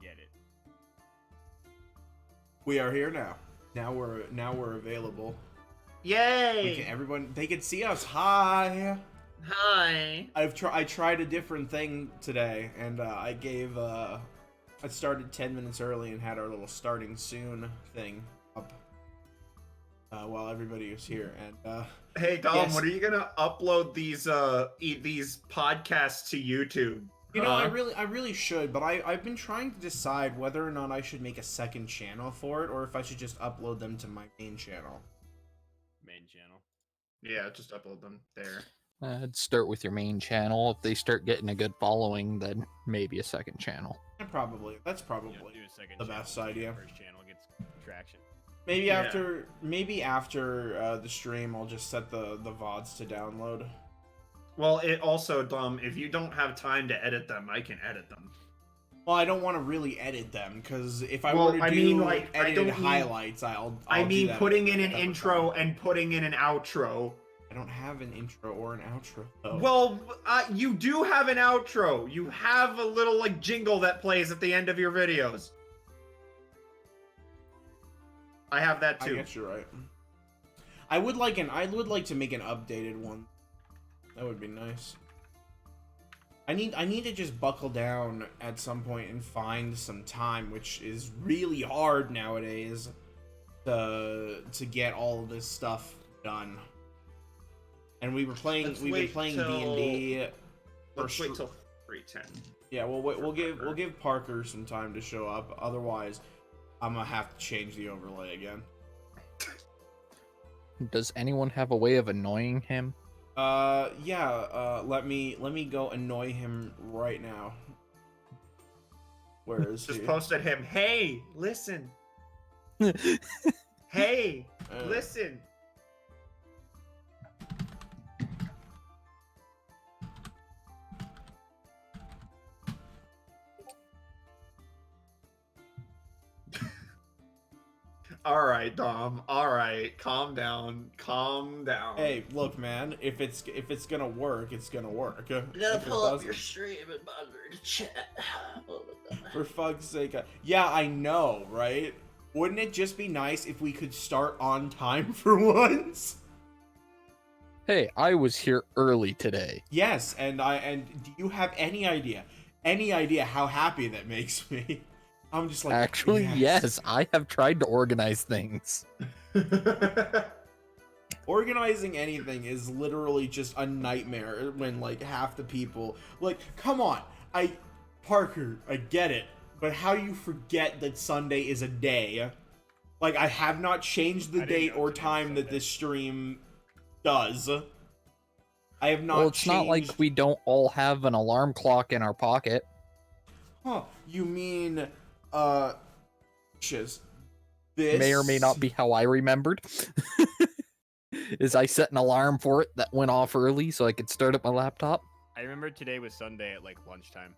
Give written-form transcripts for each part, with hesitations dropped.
get it. We are here now. Now we're available. Yay! They can see us. Hi. Hi. I tried a different thing today, and I started 10 minutes early and had our little starting soon thing up while everybody was here. And Hey Dom, yes. when are you gonna upload these podcasts to YouTube? You know, I really should, but I've been trying to decide whether or not I should make a second channel for it, or if I should just upload them to my main channel. Main channel. Yeah, just upload them there. I'd start with your main channel. If they start getting a good following, then maybe a second channel. That's probably Do a second the channel best so your idea. First channel gets traction. Maybe Yeah. after the stream, I'll just set the VODs to download. Well, it also, Dom, if you don't have time to edit them, I can edit them. Well, I don't want to really edit them, because if I Well, were to I do mean, like, I edited don't mean- highlights, I'll I do mean, that putting in an another intro time. and putting in an outro. I don't have an intro or an outro, though. Well, you do have an outro. You have a little like jingle that plays at the end of your videos. I have that I too. guess you're right. I would like to make an updated one. That would be nice. I need to just buckle down at some point and find some time, which is really hard nowadays to get all of this stuff done. And we've been playing D&D. Let's wait till 3:10. Yeah, we'll give Parker some time to show up. Otherwise, I'm gonna have to change the overlay again. Does anyone have a way of annoying him? Yeah. Let me go annoy him right now. Where is Just he? post at him. Hey, listen. Hey, listen. All right, Dom. All right, calm down. Calm down. Hey, look, man. If it's gonna work, it's gonna work. You gotta pull up your stream and monitor the chat. For fuck's sake. Yeah, I know, right? Wouldn't it just be nice if we could start on time for once? Hey, I was here early today. Yes, and do you have any idea how happy that makes me? I'm just like, Actually, yes, I have tried to organize things. Organizing anything is literally just a nightmare when like half the people like, come on, Parker, I get it, but how do you forget that Sunday is a day? Like, I have not changed the date or time that this stream does. I have not. Well, it's not like we don't all have an alarm clock in our pocket. Huh? You mean, this May or may not be how I remembered. Is I set an alarm for it that went off early so I could start up my laptop. I remember today was Sunday at like lunchtime.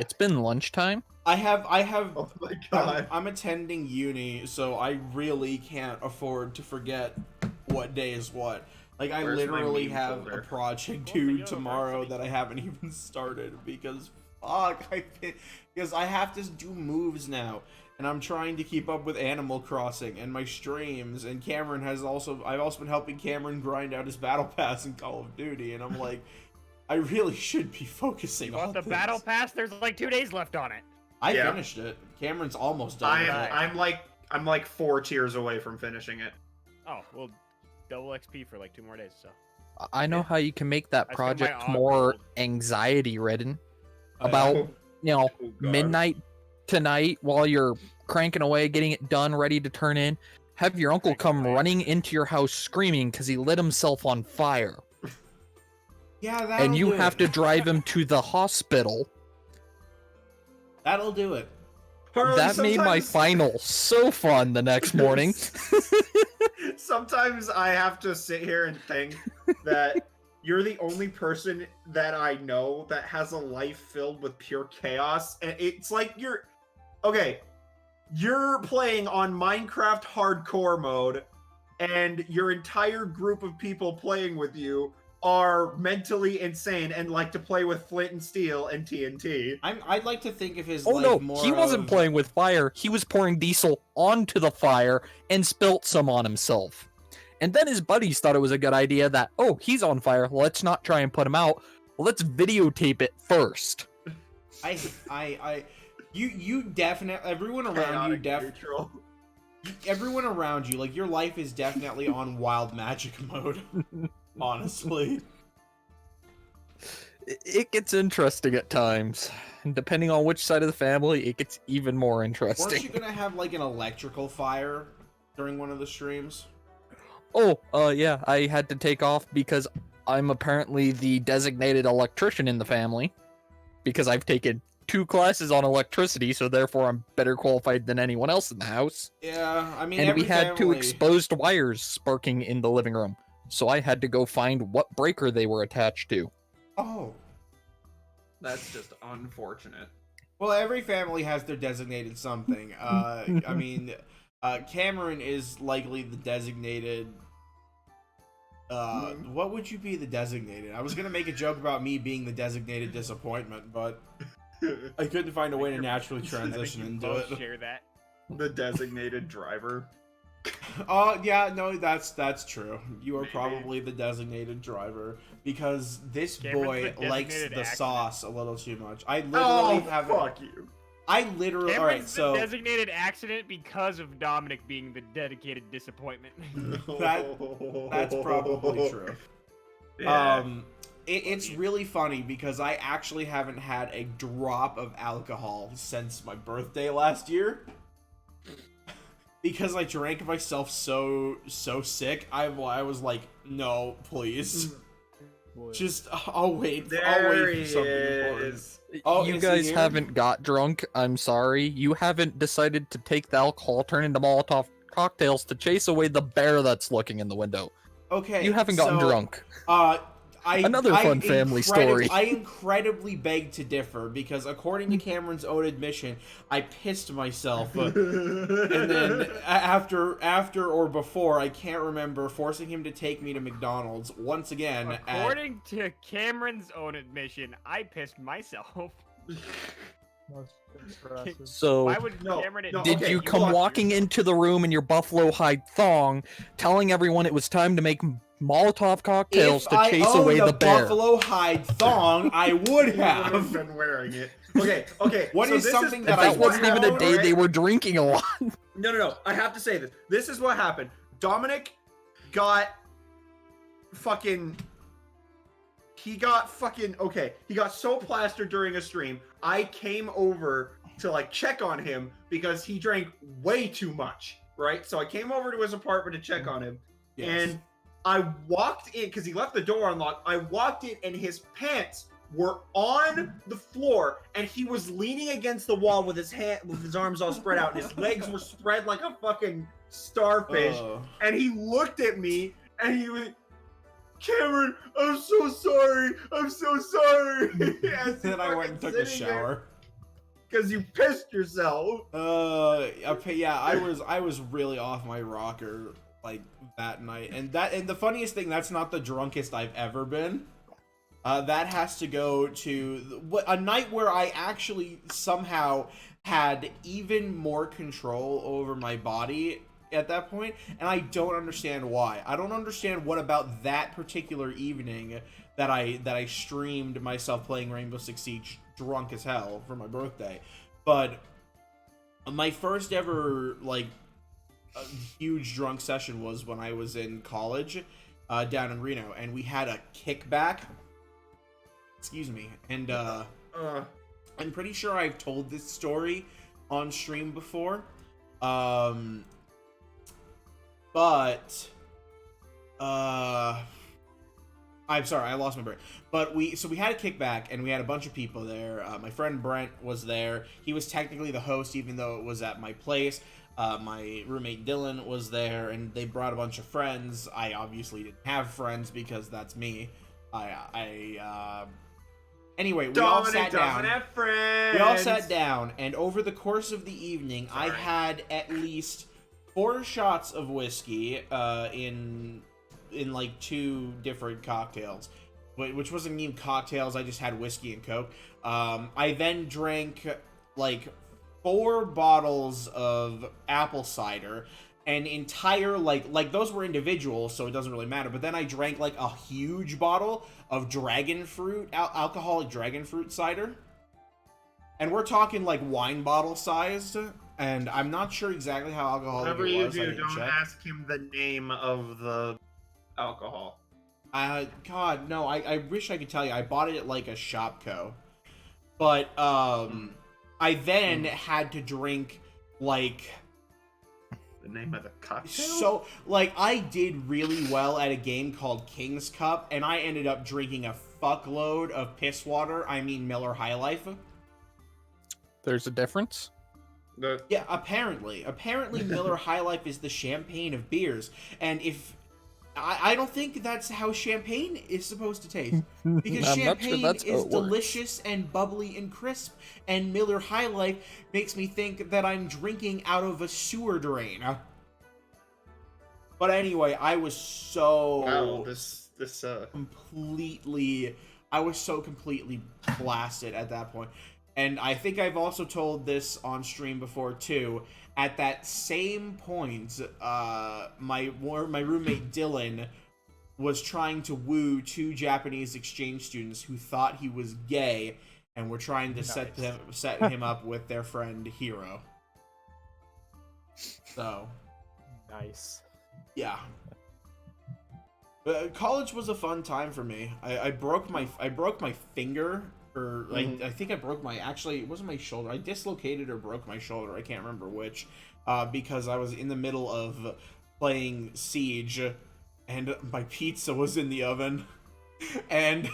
It's been lunchtime. I have. Oh my god. I'm attending uni, so I really can't afford to forget what day is what. Like, I Where's my literally meme have folder? a project Well, due yeah, tomorrow varsity. that I haven't even started because fuck, because I have to do moves now, and I'm trying to keep up with Animal Crossing and my streams, and I've also been helping Cameron grind out his battle pass in Call of Duty, and I'm like, I really should be focusing You on want the this. battle pass? There's like 2 days left on it. I Yeah. finished it. Cameron's almost done with it. I'm like 4 tiers away from finishing it. Oh, well, double XP for like 2 more days, so. I know how you can make that I spent my project odd more gold. anxiety-ridden. Oh, yeah. About, you know, Oh, God. midnight tonight while you're cranking away, getting it done, ready to turn in. Have your uncle Cranking come away. running into your house screaming because he lit himself on fire. Yeah, that'll And you do have it. to drive him to the hospital. That'll do it. Harley, That made my sometimes- final so fun the next morning. Sometimes I have to sit here and think that you're the only person that I know that has a life filled with pure chaos. And it's like you're playing on Minecraft hardcore mode, and your entire group of people playing with you are mentally insane and like to play with flint and steel and TNT. I'd like to think of his Oh life no, more he wasn't of- playing with fire. He was pouring diesel onto the fire and spilt some on himself. And then his buddies thought it was a good idea that, oh, he's on fire. Let's not try and put him out. Let's videotape it first. You definitely, everyone around you, everyone around you, like, your life is definitely on wild magic mode. Honestly. It gets interesting at times. And depending on which side of the family, it gets even more interesting. Weren't you gonna have, like, an electrical fire during one of the streams? Oh, yeah, I had to take off because I'm apparently the designated electrician in the family. Because I've taken 2 classes on electricity, so therefore I'm better qualified than anyone else in the house. Yeah, I mean, And every we had 2 family- exposed wires sparking in the living room. So I had to go find what breaker they were attached to. Oh. That's just unfortunate. Well, every family has their designated something. I mean, Cameron is likely the designated... What would you be the designated? I was gonna make a joke about me being the designated disappointment, but I couldn't find a way to naturally transition into it. Share that. The designated driver. Oh, yeah, no, that's true. You are Maybe. probably the designated driver, because this Cameron's boy the likes designated the accident. sauce a little too much. I literally Oh, haven't... fuck you. I literally... Cameron's Alright, the so... designated accident because of Dominic being the dedicated disappointment. That's probably true. Yeah. It's really funny because I actually haven't had a drop of alcohol since my birthday last year. Because I drank myself so sick, I was like, no, please. Just, I'll wait for something important. Oh, You is he guys here? haven't got drunk. I'm sorry. You haven't decided to take the alcohol, turn into Molotov cocktails to chase away the bear that's looking in the window. Okay, You haven't gotten so, drunk. Another fun family story. I incredibly beg to differ because, according to Cameron's own admission, I pissed myself, and then after or before, I can't remember, forcing him to take me to McDonald's once again. According to Cameron's own admission, I pissed myself. That's impressive. So, Why would No, Cameron no, did okay, you you come lost walking yourself. into the room in your buffalo hide thong, telling everyone it was time to make Molotov cocktails If to I chase owned away a the bear? buffalo hide thong, I would You have have. been wearing it. Okay. What so is this something And that I that wasn't even a wouldn't day right? they were drinking a lot. No. I have to say this. This is what happened. Dominic got fucking. He got so plastered during a stream. I came over to like check on him because he drank way too much. Right. So I came over to his apartment to check on him, Yes. and I walked in because he left the door unlocked. I walked in and his pants were on the floor and he was leaning against the wall with his arms all spread out and his legs were spread like a fucking starfish. And he looked at me and he was, Cameron, I'm so sorry. Then I went and took a shower. Because you pissed yourself. Okay, yeah, I was really off my rocker like that night, and the funniest thing, that's not the drunkest I've ever been. That has to go to a night where I actually somehow had even more control over my body at that point, and I don't understand why. I don't understand what about that particular evening that I streamed myself playing Rainbow Six Siege drunk as hell for my birthday. But my first ever like a huge drunk session was when I was in college down in Reno, and we had a kickback. Excuse me. And I'm pretty sure I've told this story on stream before. But I'm sorry, I lost my brain. But we had a kickback, and we had a bunch of people there. My friend Brent was there. He was technically the host, even though it was at my place. My roommate Dylan was there, and they brought a bunch of friends. I obviously didn't have friends because that's me. Anyway, we all sat down. We all sat down, and over the course of the evening, I had at least 4 shots of whiskey in in like 2 different cocktails, which wasn't even cocktails. I just had whiskey and Coke. I then drank like 4 bottles of apple cider, an entire like those were individual, so it doesn't really matter. But then I drank like a huge bottle of dragon fruit, alcoholic dragon fruit cider, and we're talking like wine bottle sized. And I'm not sure exactly how alcoholic Whatever it you was. I do, didn't don't check. ask him the name of the alcohol. God, no. I wish I could tell you. I bought it at like a Shopko, but I then had to drink like. The name of the cocktail? So, like, I did really well at a game called King's Cup, and I ended up drinking a fuckload of piss water. I mean Miller High Life. There's a difference. Yeah, apparently Miller High Life is the champagne of beers, and if I don't think that's how champagne is supposed to taste, because I'm not sure champagne that's how is it works. delicious and bubbly and crisp, and Miller High Life makes me think that I'm drinking out of a sewer drain. But anyway, I was so completely blasted at that point. And I think I've also told this on stream before too. At that same point, my roommate Dylan was trying to woo 2 Japanese exchange students who thought he was gay, and were trying to set him up with their friend Hiro. So, Nice. yeah. College was a fun time for me. I broke my finger. Or I think I broke my, actually it wasn't my shoulder, I dislocated or broke my shoulder, I can't remember which, because I was in the middle of playing Siege, and my pizza was in the oven, and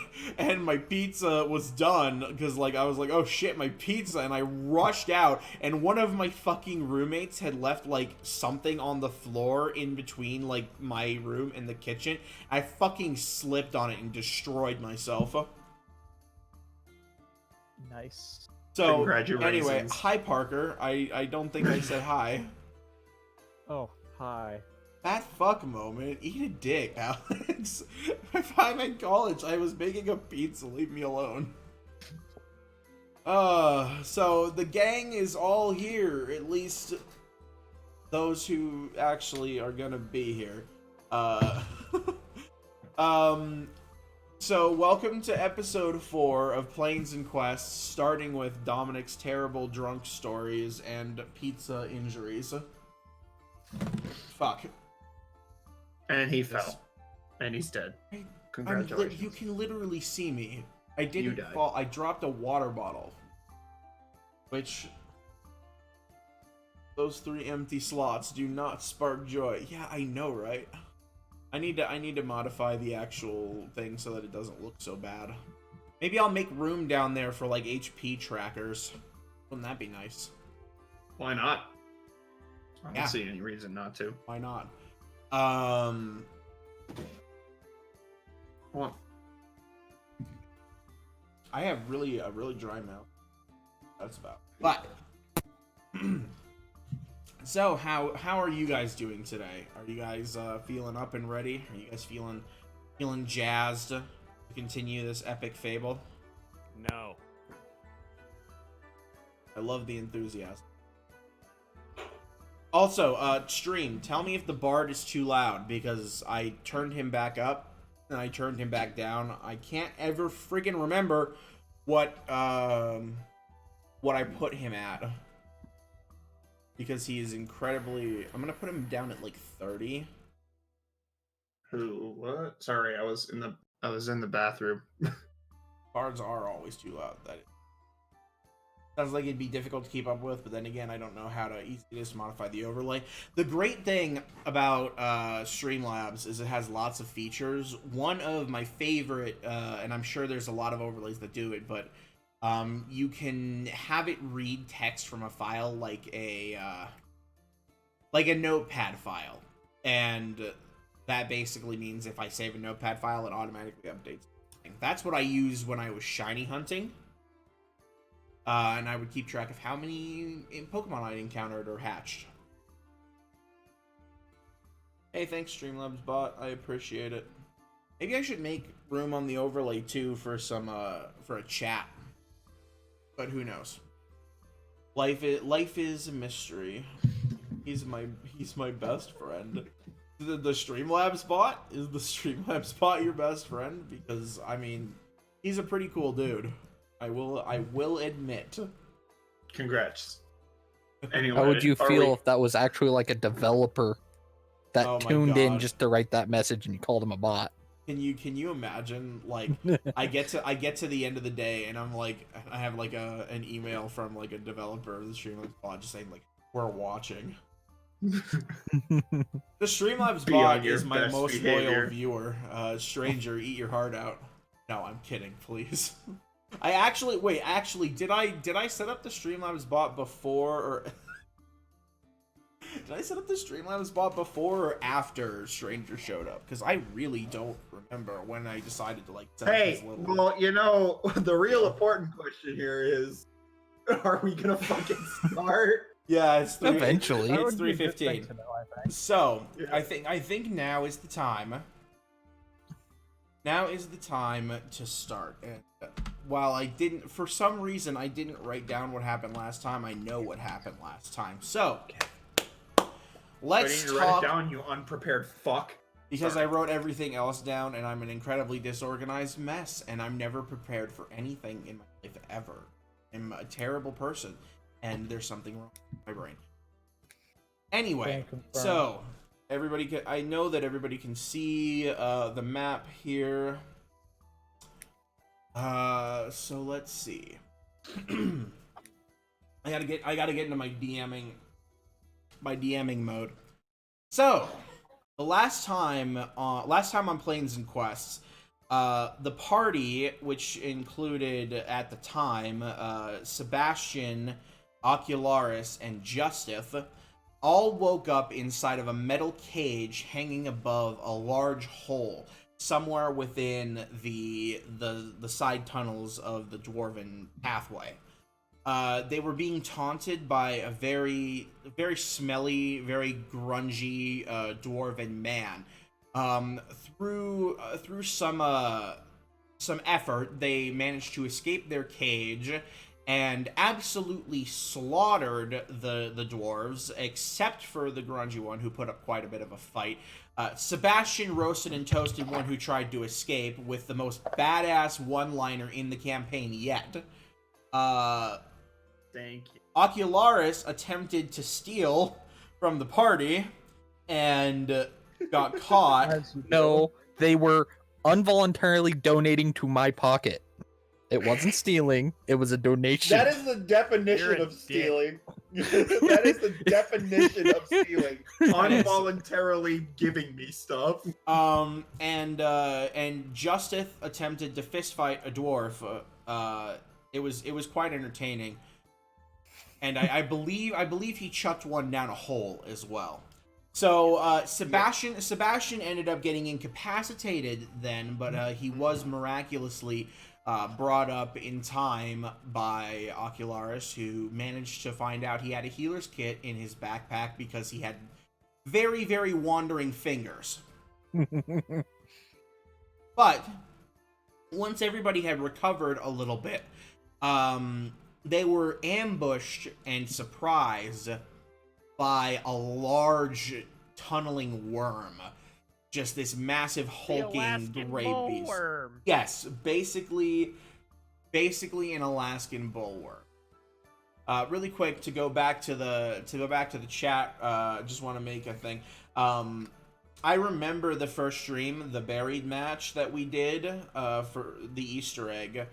my pizza was done, because like I was like, oh shit, my pizza, and I rushed out, and one of my fucking roommates had left like something on the floor in between like my room and the kitchen. I fucking slipped on it and destroyed myself. Nice. So, Congratulations. anyway, hi Parker. I don't think I said hi. Oh, hi. That fuck moment. Eat a dick, Alex. If I'm in college, I was making a pizza. Leave me alone. So the gang is all here. At least those who actually are gonna be here. So, welcome to episode 4 of Planes and Quests, starting with Dominic's terrible drunk stories and pizza injuries. Fuck. And he fell. And he's dead. Congratulations. You can literally see me. I didn't died. fall. I dropped a water bottle. Which... those 3 empty slots do not spark joy. Yeah, I know, right? I need to modify the actual thing so that it doesn't look so bad. Maybe I'll make room down there for like HP trackers. Wouldn't that be nice? Why not? I don't Yeah. see any reason not to. Why not? Well, I have a really dry mouth. That's about. But so how are you guys doing today? Are you guys feeling up and ready? Are you guys feeling jazzed to continue this epic fable? No. I love the enthusiasm. Also, stream, tell me if the bard is too loud, because I turned him back up and I turned him back down. I can't ever friggin' remember what I put him at. Because he is incredibly... I'm gonna put him down at like 30. who? What? Sorry, I was in the bathroom. Bards are always too loud. That sounds like it'd be difficult to keep up with, but then again, I don't know how to easily just modify the overlay. The great thing about Streamlabs is it has lots of features. One of my favorite, and I'm sure there's a lot of overlays that do it, but you can have it read text from a file like a notepad file, and that basically means if I save a notepad file, it automatically updates. That's what I used when I was shiny hunting, and I would keep track of how many Pokemon I encountered or hatched. Hey, thanks, Streamlabs bot. I appreciate it. Maybe I should make room on the overlay too for some for a chat. But who knows? Life is a mystery. He's my best friend. The Streamlabs bot? Is the Streamlabs bot your best friend? Because I mean, he's a pretty cool dude. I will admit. Congrats. Anyway, How would you are feel we- if that was actually like a developer that Oh my tuned in God. just to write that message and you called him a bot? Can you imagine, like, I get to the end of the day and I'm like, I have like an email from like a developer of the Streamlabs bot just saying like, we're watching. The Streamlabs Be bot on your is my best most behavior. loyal viewer. Stranger, eat your heart out. No, I'm kidding, please. I actually did I set up the Streamlabs bot before or did I set up the Streamlabs bot before or after Stranger showed up? Because I really don't remember when I decided to like set up his Hey, little. well, you know, the real important question here is, are we gonna fucking start? Yeah, it's Eventually. That It's would be a good thing 3:15. to know, I think. So Yeah. I think now is the time. Now is the time to start. And while for some reason I didn't write down what happened last time, I know what happened last time. So I let's need to write talk. it down, you unprepared fuck. Because I wrote everything else down, and I'm an incredibly disorganized mess, and I'm never prepared for anything in my life ever. I'm a terrible person, and there's something wrong with my brain. Anyway, Can confirm. so I know that everybody can see the map here. So let's see. I gotta get into my DMing mode. So the last time on Planes and Quests, the party, which included at the time Sebastian, Ocularis, and Justith, all woke up inside of a metal cage hanging above a large hole somewhere within the side tunnels of the dwarven pathway. They were being taunted by a very smelly, very grungy dwarven man. Through some effort, they managed to escape their cage and absolutely slaughtered the dwarves, except for the grungy one who put up quite a bit of a fight. Sebastian roasted and toasted one who tried to escape with the most badass one-liner in the campaign yet. Thank you. Ocularis attempted to steal from the party and got caught. As you do. No, they were involuntarily donating to my pocket. It wasn't stealing, it was a donation. That is the definition You're a of dick. stealing. That is the definition of stealing. Involuntarily giving me stuff. And Justith attempted to fistfight a dwarf. It was quite entertaining. And I believe he chucked one down a hole as well. So Sebastian ended up getting incapacitated then, but he was miraculously brought up in time by Ocularis, who managed to find out he had a healer's kit in his backpack because he had very, very wandering fingers. But once everybody had recovered a little bit, they were ambushed and surprised by a large tunneling worm. Just this massive hulking gray beast. Yes, basically an Alaskan bullworm. Really quick to go back to the chat. Just want to make a thing. I remember the first stream, the buried match that we did for the Easter egg.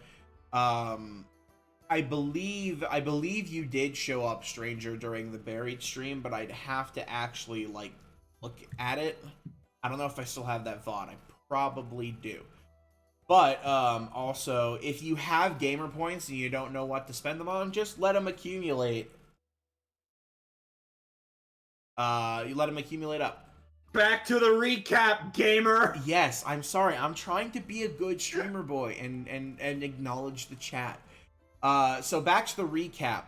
I believe you did show up, Stranger, during the buried stream, but I'd have to actually like look at it. I don't know if I still have that VOD. I probably do. But also, if you have gamer points and you don't know what to spend them on, just let them accumulate. You let them accumulate up. Back to the recap, gamer. Yes, I'm sorry. I'm trying to be a good streamer boy and acknowledge the chat. So back to the recap.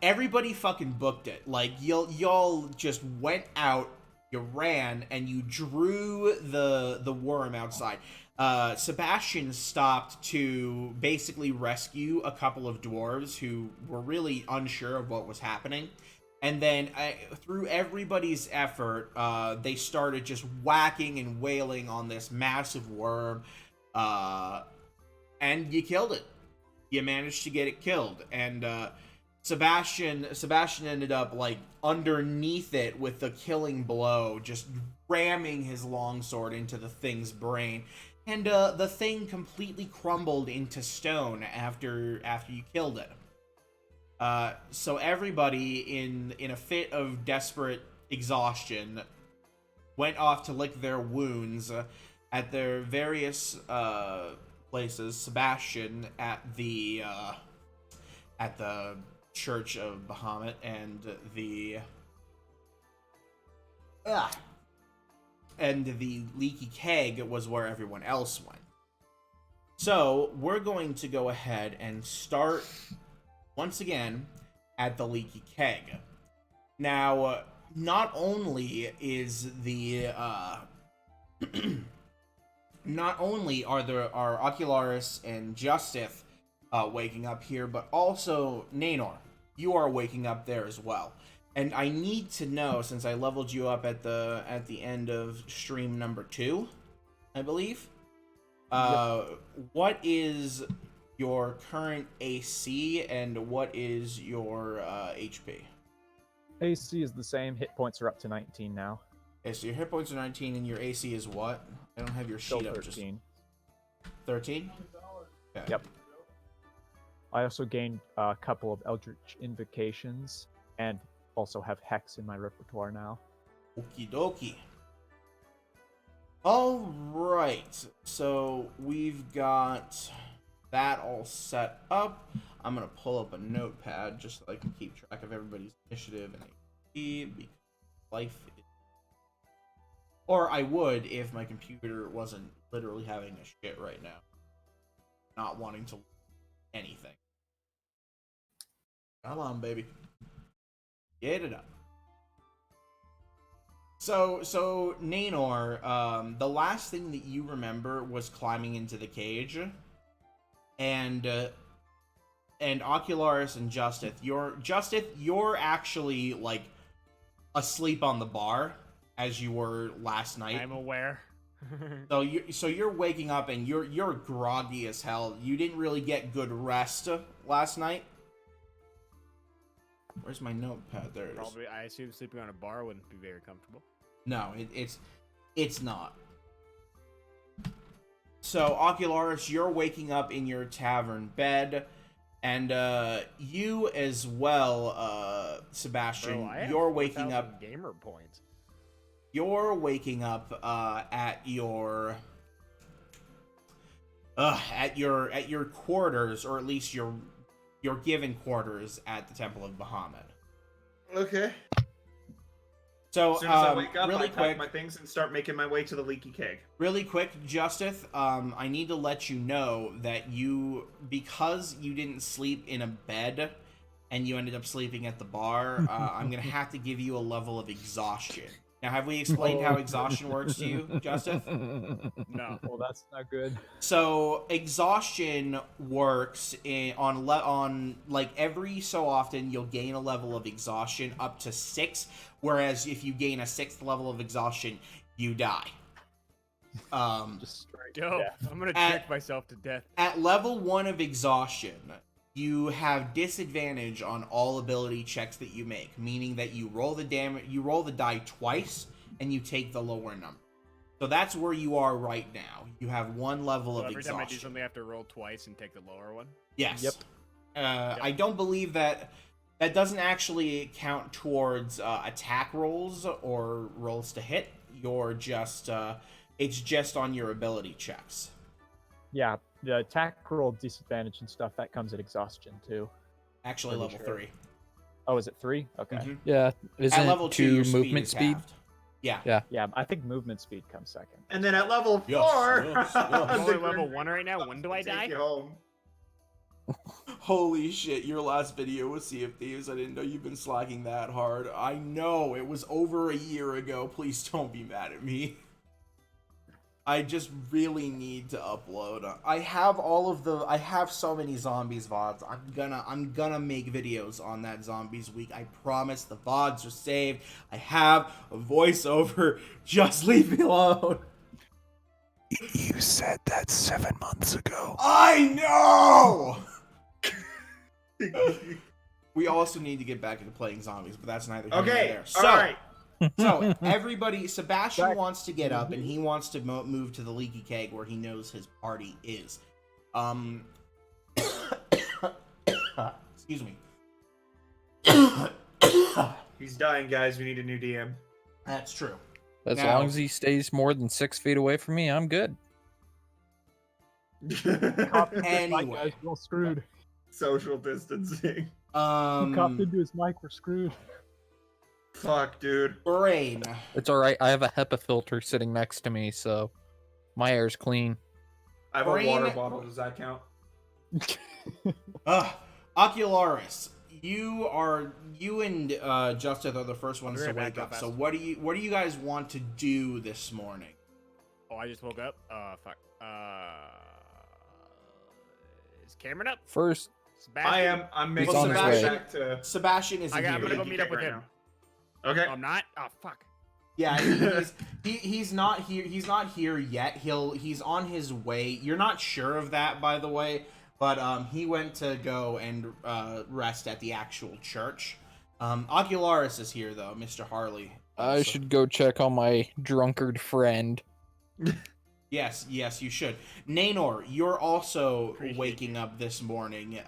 Everybody fucking booked it. Like y'all just went out you ran and you drew the worm outside. Sebastian stopped to basically rescue a couple of dwarves who were really unsure of what was happening. And then through everybody's effort, they started just whacking and wailing on this massive worm. And you killed it. You managed to get it killed. And Sebastian ended up like underneath it with the killing blow, just ramming his longsword into the thing's brain. And the thing completely crumbled into stone after you killed it. So everybody in a fit of desperate exhaustion went off to lick their wounds at their various places. Sebastian at the Church of Bahamut, and the leaky keg was where everyone else went. So we're going to go ahead and start once again at the leaky keg. Now, not only is the not only are Ocularis and Justith waking up here, but also Nanor, you are waking up there as well. And I need to know, since I leveled you up at the end of stream number 2, I believe, what is your current AC and what is your HP? AC is the same. Hit points are up to 19 now. Okay, so your hit points are 19 and your AC is what? I don't have your sheet Still up. 13. 13? Okay. Yep. I also gained a couple of Eldritch Invocations and also have Hex in my repertoire now. Okie dokie. Alright, so we've got that all set up. I'm going to pull up a notepad just so I can keep track of everybody's initiative and HP, because life is... Or I would if my computer wasn't literally having a shit right now. Not wanting to anything. Come on, baby. Get it up. So Nanor, the last thing that you remember was climbing into the cage, and Ocularis and Justith, you're actually like asleep on the bar as you were last night. I'm aware. So you're waking up and you're groggy as hell. You didn't really get good rest last night. Where's my notepad? There it is. Probably, I assume sleeping on a bar wouldn't be very comfortable. No, it's not. So, Ocularis, you're waking up in your tavern bed, and you as well, Sebastian, Bro, you're waking up. Gamer points. You're waking up at your quarters, or at least your given quarters at the Temple of Bahamut. Okay. So, As soon as I wake up, really I quick, pack my things and start making my way to the leaky keg. really quick, Justith, I need to let you know that because you didn't sleep in a bed and you ended up sleeping at the bar, I'm gonna have to give you a level of exhaustion. Now, have we explained how exhaustion works to you, Justith? No. Well, that's not good. So exhaustion works on like every so often you'll gain a level of exhaustion up to 6, whereas if you gain a 6th level of exhaustion, you die. Just straight Yo, death. I'm gonna check myself to death. At level 1 of exhaustion, you have disadvantage on all ability checks that you make, meaning that you roll the die twice and you take the lower number. So that's where you are right now. You have 1 level So of every exhaustion. time I do something, I have to roll twice and take the lower one. Yes. Yep. I don't believe that doesn't actually count towards attack rolls or rolls to hit. You're just it's just on your ability checks. Yeah, the attack roll disadvantage and stuff, that comes at exhaustion too. Actually, Pretty level sure. 3. Oh, is it 3? Okay. Mhm. Yeah, isn't At level 2, your movement is speed? halved. Yeah. Yeah, I think movement speed comes second. And then at level 4, Yes, yes, yes. I'm the only level Grim 1 right now. Reaper When do I will take die? you home. Holy shit, your last video was Sea of Thieves. I didn't know you've been slacking that hard. I know, it was over a year ago. Please don't be mad at me. I just really need to upload. I have so many zombies VODs. I'm gonna make videos on that zombies week. I promise the VODs are saved. I have a voiceover. Just leave me alone. You said that 7 months ago. I know! We also need to get back into playing zombies, but that's neither here nor Okay, there. all right. So, everybody, Sebastian wants to get up, and he wants to move to the Leaky Keg where he knows his party is. Excuse me. He's dying, guys. We need a new DM. That's true. As Now- long as he stays more than 6 feet away from me, I'm good. Anyway. Guys, we're all screwed. Social distancing. He coughed into his mic. We're screwed. Fuck, dude. Brain. It's alright, I have a HEPA filter sitting next to me, so my air's clean. I have a Brain- water bottle. Does that count? Ocularis. You and Justin are the first ones I'll to be right wake back, up. real So fast. what do you guys want to do this morning? Oh, I just woke up. Fuck. Is Cameron up? First, Sebastian? I am. I'm making on my his way way. back to. Sebastian isn't I'm here. gonna go yet. meet up with him. Okay. Oh, I'm not? Oh, fuck. Yeah, he's not here. He's not here yet. He's on his way. You're not sure of that, by the way. But he went to go and rest at the actual church. Ocularis is here though, Mr. Harley. I should go check on my drunkard friend. Yes, you should. Nanor, you're also Appreciate waking up this morning.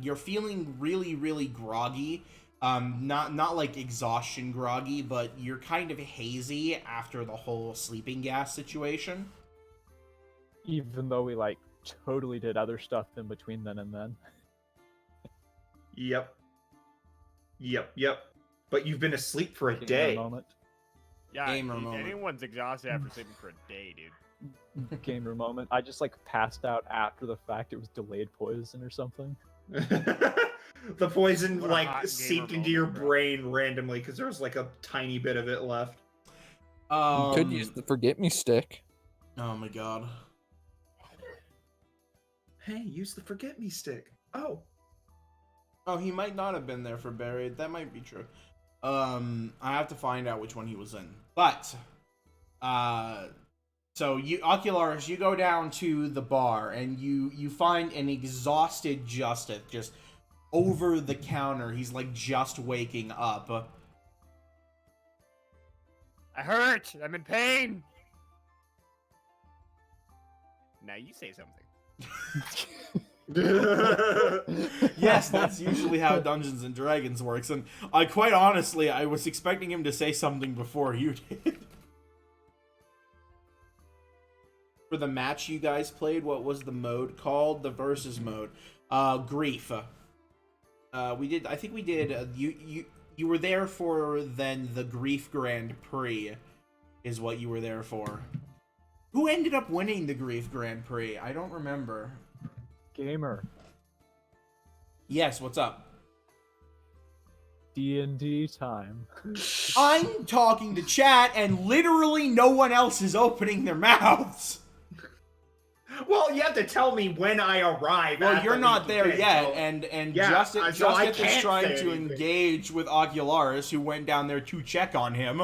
You're feeling really, really groggy. Not like exhaustion groggy, but you're kind of hazy after the whole sleeping gas situation. Even though we like totally did other stuff in between then and then. Yep. But you've been asleep for a Taking day. moment. Yeah, Gamer if moment. anyone's exhausted after sleeping for a day, dude. Gamer moment. I just like passed out after the fact. It was delayed poison or something. The poison What a hot like gamer seeped into your moment, bro. brain randomly because there was like a tiny bit of it left. You could use the forget me stick. Oh my god. Hey, use the forget me stick. Oh. Oh, he might not have been there for buried. That might be true. I have to find out which one he was in. But, so Ocularis, you go down to the bar and you find an exhausted Justice just over the counter. He's like just waking up. I hurt. I'm in pain. Now you say something. Yes, that's usually how Dungeons and Dragons works. And quite honestly, I was expecting him to say something before you did. For the match you guys played, what was the mode called? The versus mode. Grief. We did. I think we did. You were there for then the Grief Grand Prix, is what you were there for. Who ended up winning the Grief Grand Prix? I don't remember. Gamer. Yes, what's up? D&D time. I'm talking to chat, and literally no one else is opening their mouths. Well, you have to tell me when I arrive. Well, at you're the not Leaky there Pig, yet, so- and Yeah, Justin so I is can't trying say to anything. engage with Ocularis, who went down there to check on him.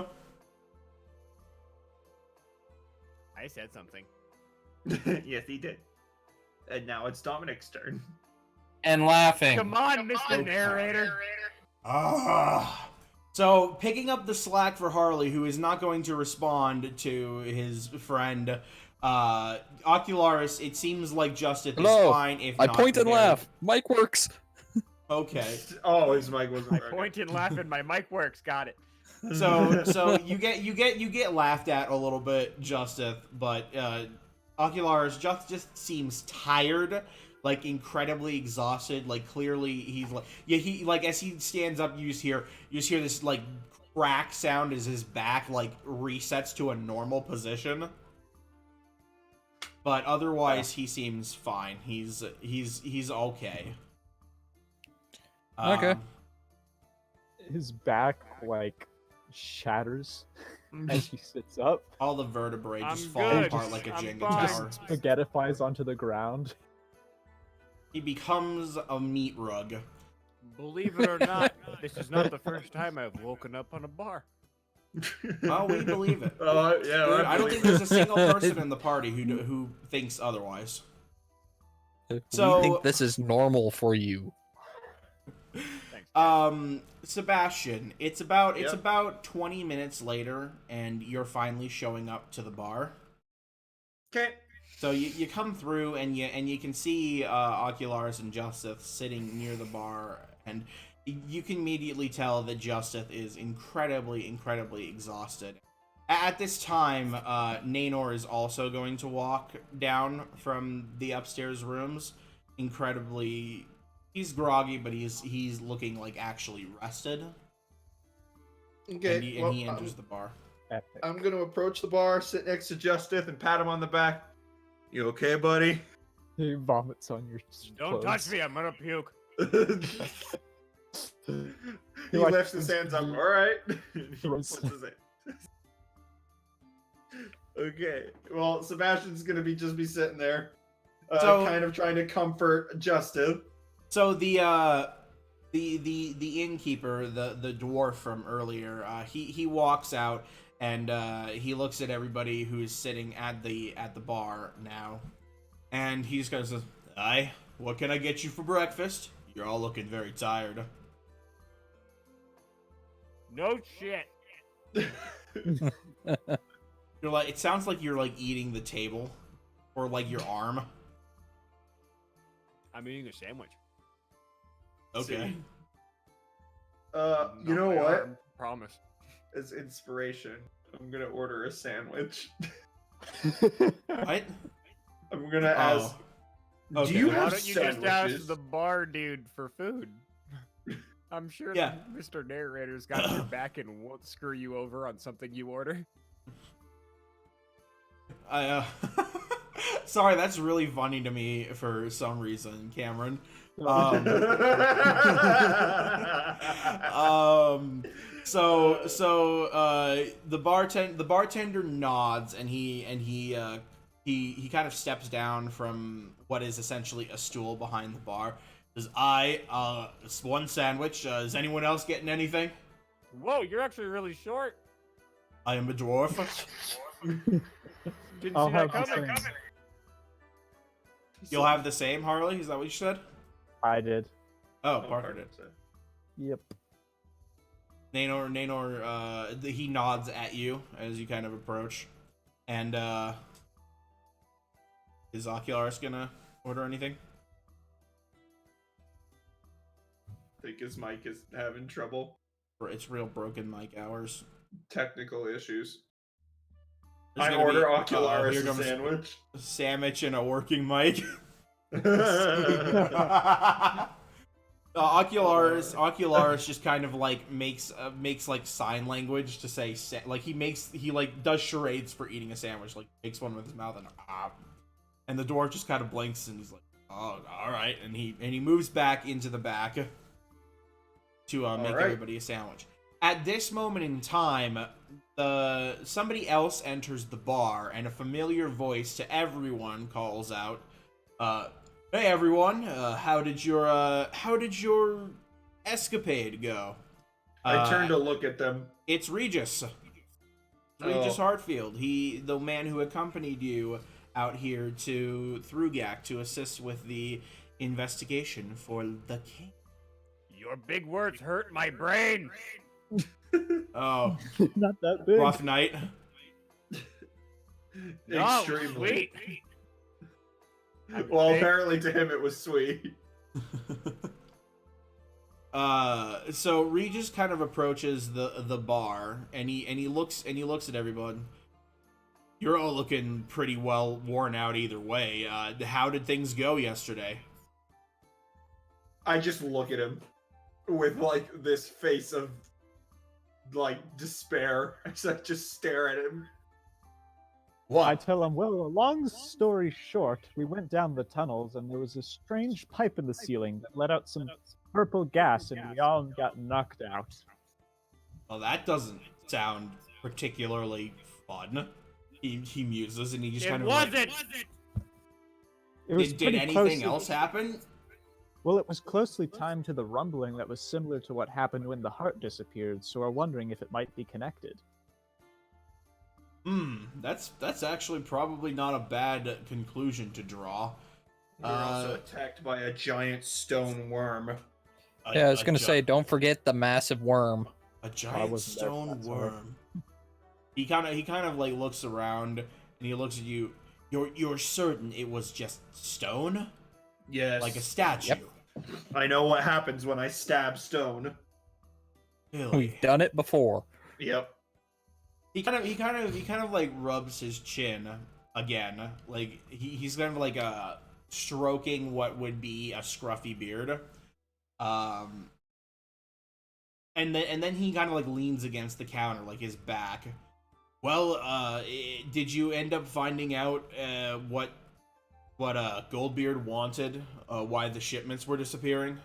I said something. Yes, he did. And now it's Dominic's turn. And laughing. Come on, Mr. Narrator. So, picking up the slack for Harley, who is not going to respond to his friend, Ocularis, it seems like Justice Hello. is fine if I not point and very- laugh. Mic works. Okay. Oh, his mic wasn't I working. point and laugh and my mic works. Got it. So you get laughed at a little bit, Justice, but Ocularis just seems tired, like incredibly exhausted. Like clearly he's like he like as he stands up, you just hear this like crack sound as his back like resets to a normal position. But otherwise, he seems fine. He's okay. Okay. His back like shatters as he sits up. All the vertebrae just I'm fall good. apart like a I'm Jenga fine. tower. Spaghettifies onto the ground. He becomes a meat rug. Believe it or not, this is not the first time I've woken up on a bar. Oh, we believe it. Oh, yeah. Dude, I don't think there's a single person in the party who thinks otherwise. We So- think this is normal for you. Thanks. Sebastian, it's about 20 minutes later, and you're finally showing up to the bar. Okay. So you come through and you can see Ocularis and Justith sitting near the bar, and you can immediately tell that Justith is incredibly exhausted. At this time, Nanor is also going to walk down from the upstairs rooms. Incredibly, he's groggy, but he's looking like actually rested. Okay. And he enters the bar. Epic. I'm gonna approach the bar, sit next to Justith, and pat him on the back. You okay, buddy? He vomits on your Don't clothes. touch me, I'm gonna puke. He like, lifts his hands up. All right. He throws- puts his hand- Okay. Well, Sebastian's gonna just be sitting there, kind of trying to comfort Justith. So the innkeeper, the dwarf from earlier, he walks out and he looks at everybody who's sitting at the bar now, and he just goes, "Aye, what can I get you for breakfast? You're all looking very tired." No shit. You're like, it sounds like you're like eating the table, or like your arm. I'm eating a sandwich. Okay. You Not know my what? arm, promise. As inspiration, I'm gonna order a sandwich. What? I'm gonna ask. Okay. Do you Why have don't you sandwiches? just ask the bar dude for food? I'm sure Yeah. Mr. Narrator's got your back and won't screw you over on something you order. Sorry, that's really funny to me for some reason, Cameron. The bartender nods, and he kind of steps down from what is essentially a stool behind the bar. Says, it's one sandwich. Is anyone else getting anything? Whoa, you're actually really short. I am a dwarf. Didn't I'll see that have the coming. same. You'll have the same, Harley? Is that what you said? I did. Oh, Parker did. Yep. Nanor, he nods at you as you kind of approach. And, is Ocularis gonna order anything? I think his mic is having trouble. It's real broken mic hours. Technical issues. There's I gonna order be- Ocularis here a comes sandwich. a sandwich and a working mic. Ocularis just kind of like makes like sign language to say he does charades for eating a sandwich, like makes one with his mouth and the dwarf just kind of blinks and he's like, "Oh, all right," and he moves back into the back to make everybody a sandwich. At this moment in time, somebody else enters the bar, and a familiar voice to everyone calls out, "Hey everyone, how did your escapade go?" I turn to look at them. It's Regis. Regis Hartfield. The man who accompanied you out here to Thrugak to assist with the investigation for the king. Your big words hurt my brain. Oh, Not that big. rough night. No, Extremely. sweet. Well, apparently to him it was sweet. So Regis kind of approaches the bar, and he looks at everyone. You're all looking pretty well worn out either way. How did things go yesterday? I just look at him with like this face of like despair. I just stare at him. What? I tell him, well, long story short, we went down the tunnels and there was a strange pipe in the ceiling that let out some purple gas and we all got knocked out. Well, that doesn't sound particularly fun. He muses and he just It kind of wasn't. It was Did pretty anything closely- else happen? Well, it was closely timed to the rumbling that was similar to what happened when the heart disappeared, so we're wondering if it might be connected. That's actually probably not a bad conclusion to draw. We're also attacked by a giant stone worm. Yeah, I was gonna say, don't forget the massive worm. A giant wasn't there for stone that, sorry. worm. He kind of like looks around and he looks at you. You're certain it was just stone? Yes. Like a statue? Yep. I know what happens when I stab stone. Really? We've done it before. Yep. He kind of like rubs his chin again. Like he's kind of like stroking what would be a scruffy beard. And then he kind of like leans against the counter, like his back. Well, did you end up finding out what Goldbeard wanted? Why the shipments were disappearing?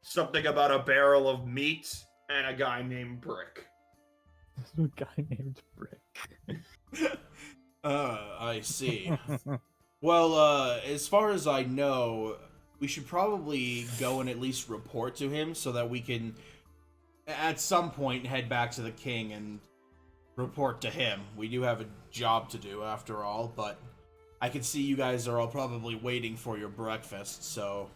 Something about a barrel of meat and a guy named Brick. A guy named Brick. I see. Well, as far as I know, we should probably go and at least report to him so that we can, at some point, head back to the king and report to him. We do have a job to do, after all, but I can see you guys are all probably waiting for your breakfast, so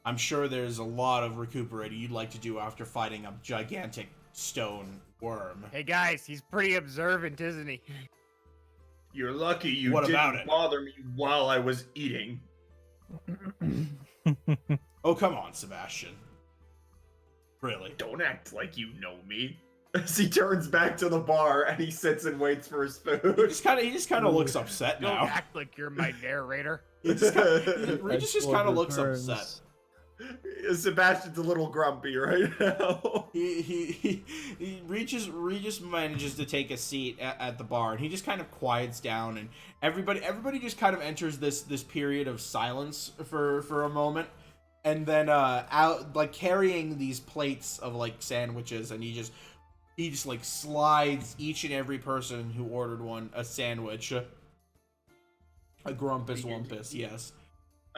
I'm sure there's a lot of recuperating you'd like to do after fighting a gigantic stone worm. Hey guys, he's pretty observant, isn't he? You're lucky you What about didn't it? bother me while I was eating. Oh, come on, Sebastian. Really? Don't act like you know me. As he turns back to the bar and he sits and waits for his He food. just kind of looks upset Don't now. act like you're my narrator. Regis just kind of looks Returns. upset. Sebastian's a little grumpy right now. Regis manages to take a seat at the bar, and he just kind of quiets down, and everybody just kind of enters this period of silence for a moment, and then out like carrying these plates of like sandwiches, and he just like slides each and every person who ordered one a sandwich, a grumpus wumpus, yes.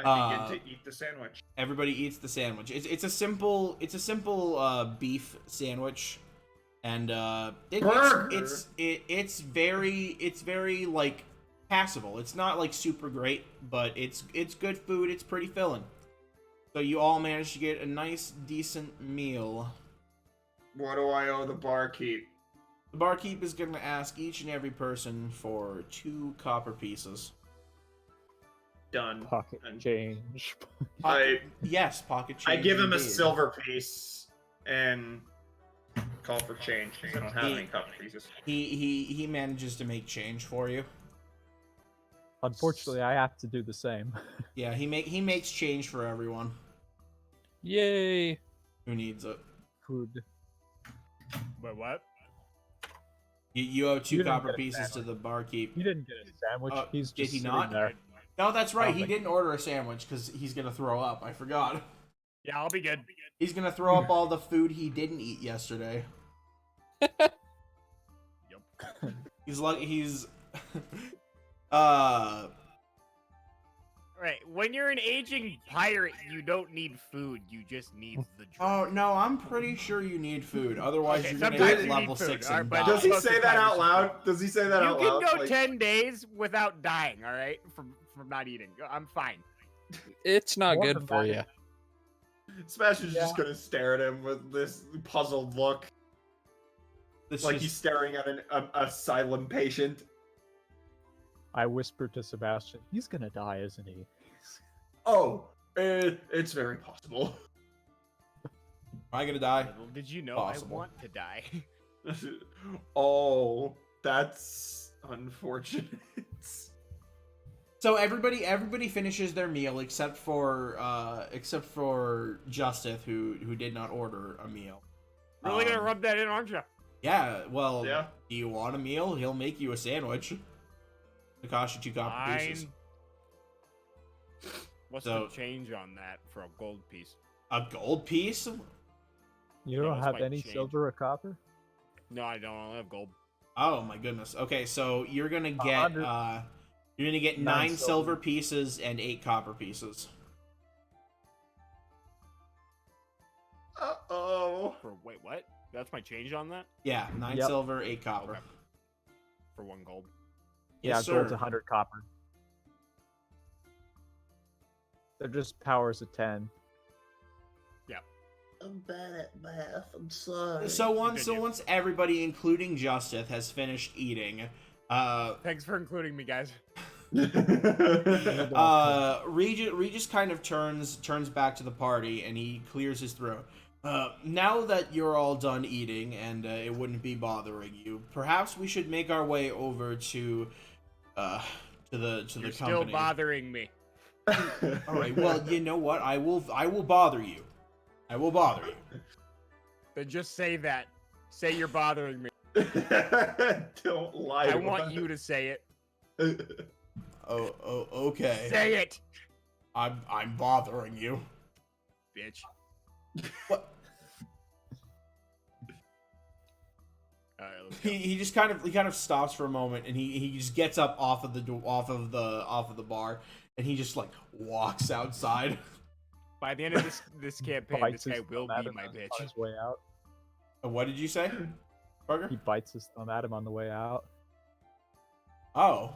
I begin to eat the sandwich. Everybody eats the sandwich. It's a simple beef sandwich, and it's very like passable. It's not like super great, but it's good food. It's pretty filling. So you all managed to get a nice decent meal. What do I owe the barkeep? The barkeep is going to ask each and every person for 2 copper pieces. Done. Pocket And change. Yes, pocket change. I give him a indeed. silver piece and call for change. I don't have any copper pieces. He manages to make change for you. Unfortunately, I have to do the same. Yeah, he makes change for everyone Yay! who needs it. Food. Wait, what? You owe 2 You didn't copper get a pieces to sandwich. the barkeep. He didn't get a sandwich. He's did just he sitting not? there. No, that's right. Oh, He my- didn't order a sandwich because he's gonna throw up. I forgot. Yeah, I'll be good. He's gonna throw up all the food he didn't eat yesterday. He's like he's. Right, when you're an aging pirate, you don't need food. You just need the drink. Oh no, I'm pretty sure you need food. Otherwise, Okay, you're gonna sometimes hit you level need food, 6 alright, and but die. Does he Most of say the that time out it's loud? Does he say that You out can loud? go Like, 10 days without dying, all right? From not eating. I'm fine. It's not More good than for that. you. Sebastian's just gonna stare at him with this puzzled look, This like just- he's staring at an asylum patient. I whispered to Sebastian, he's gonna die, isn't he? Oh, it's very possible. Am I gonna die? Little did you know Possible. I want to die. Oh, that's unfortunate. So everybody finishes their meal except for Justith, who did not order a meal. Really gonna rub that in, aren't you? Yeah, well, Yeah. do you want a meal? He'll make you a sandwich. It costs you 2 copper pieces. What's So- the change on that for a gold piece? A gold piece? You Yeah, don't what's have my any change? silver or copper? No, I don't. I only have gold. Oh my goodness. Okay, so you're gonna get 100. you're gonna get 9 9 silver silver. pieces and 8 copper pieces. Uh-oh. For wait, what? That's my change on that Yeah, 9 Yep. silver, 8 copper. Okay. for 1 gold. Yes, Yeah, gold's sir. 100 copper. They're just powers of 10. I'm bad at math. I'm sorry. So once Continue. everybody, including Justith, has finished eating, Thanks for including me, guys. Regis kind of turns back to the party and he clears his throat. Now that you're all done eating and it wouldn't be bothering you, perhaps we should make our way over to the You're company. still bothering me. All right. Well, you know what? I will bother you. I will bother you. Then just say that. Say you're bothering me. Don't lie. I want you to say it. Oh, okay. Say it, I'm bothering you. bitch. What? Alright, let's go. He just kind of stops for a moment and he just gets up off of the bar and he just like walks outside. By the end of this campaign, Bites this guy his will thumb at be him my on bitch. his way out. What did you say, Burger? He bites his thumb at him on the way out. Oh.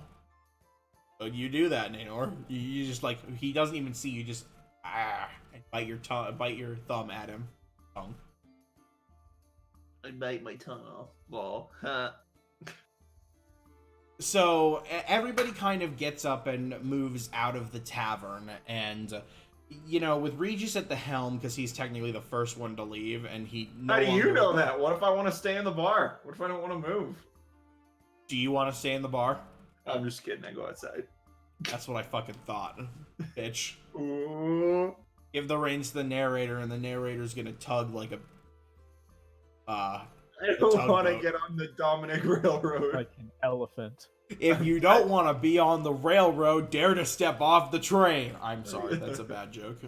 So you do that, Nanor. You just like he doesn't even see you. Just and bite your thumb at him. Tongue. I bite my tongue off. Lol. Huh. So everybody kind of gets up and moves out of the tavern, and you know, with Regis at the helm, because he's technically the first one to leave, and he. How do you know that? What if I want to stay in the bar? What if I don't want to move? Do you want to stay in the bar? I'm just kidding. I go outside. That's what I fucking thought, bitch. Ooh. Give the reins to the narrator, and the narrator's gonna tug like a. I don't tugboat. want to get on the Dominic Railroad. Like an elephant. If you don't want to be on the railroad, dare to step off the train. I'm sorry, that's a bad joke.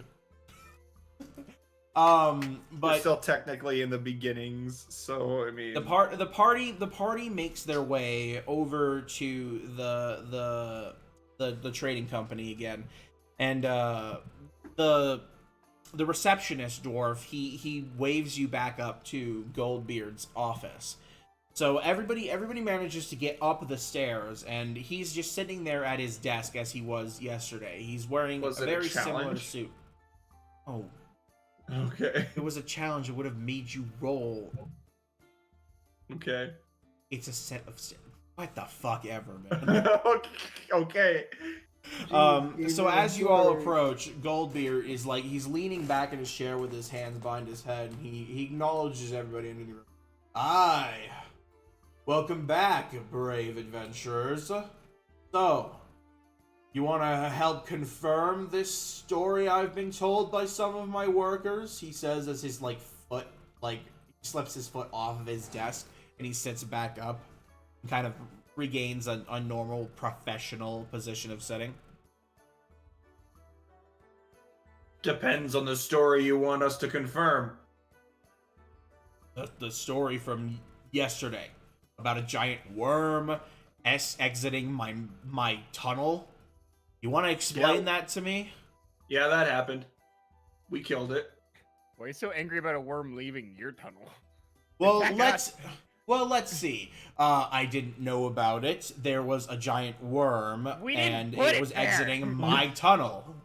We're But still technically in the beginnings, so I mean, the party makes their way over to the trading company again, and the receptionist dwarf he waves you back up to Goldbeard's office. So everybody manages to get up the stairs, and he's just sitting there at his desk as he was yesterday. He's wearing Was a it a very similar challenge? suit. Oh, okay, if it was a challenge, it would have made you roll. okay, It's a set of what the fuck ever, man. okay. So as you all approach, Goldbeard is like he's leaning back in his chair with his hands behind his head, and he acknowledges everybody in the room. Aye. Welcome back, brave adventurers. So, you want to help confirm this story I've been told by some of my workers? He says as his foot slips his foot off of his desk and he sits back up and kind of regains a normal professional position of sitting. Depends on the story you want us to confirm. The story from yesterday about a giant worm exiting my tunnel. You want to explain that to me? Yeah, that happened. We killed it. Why are you so angry about a worm leaving your tunnel? Well, Attack let's see. I didn't know about it. There was a giant worm, We didn't and put it it was there. exiting my tunnel.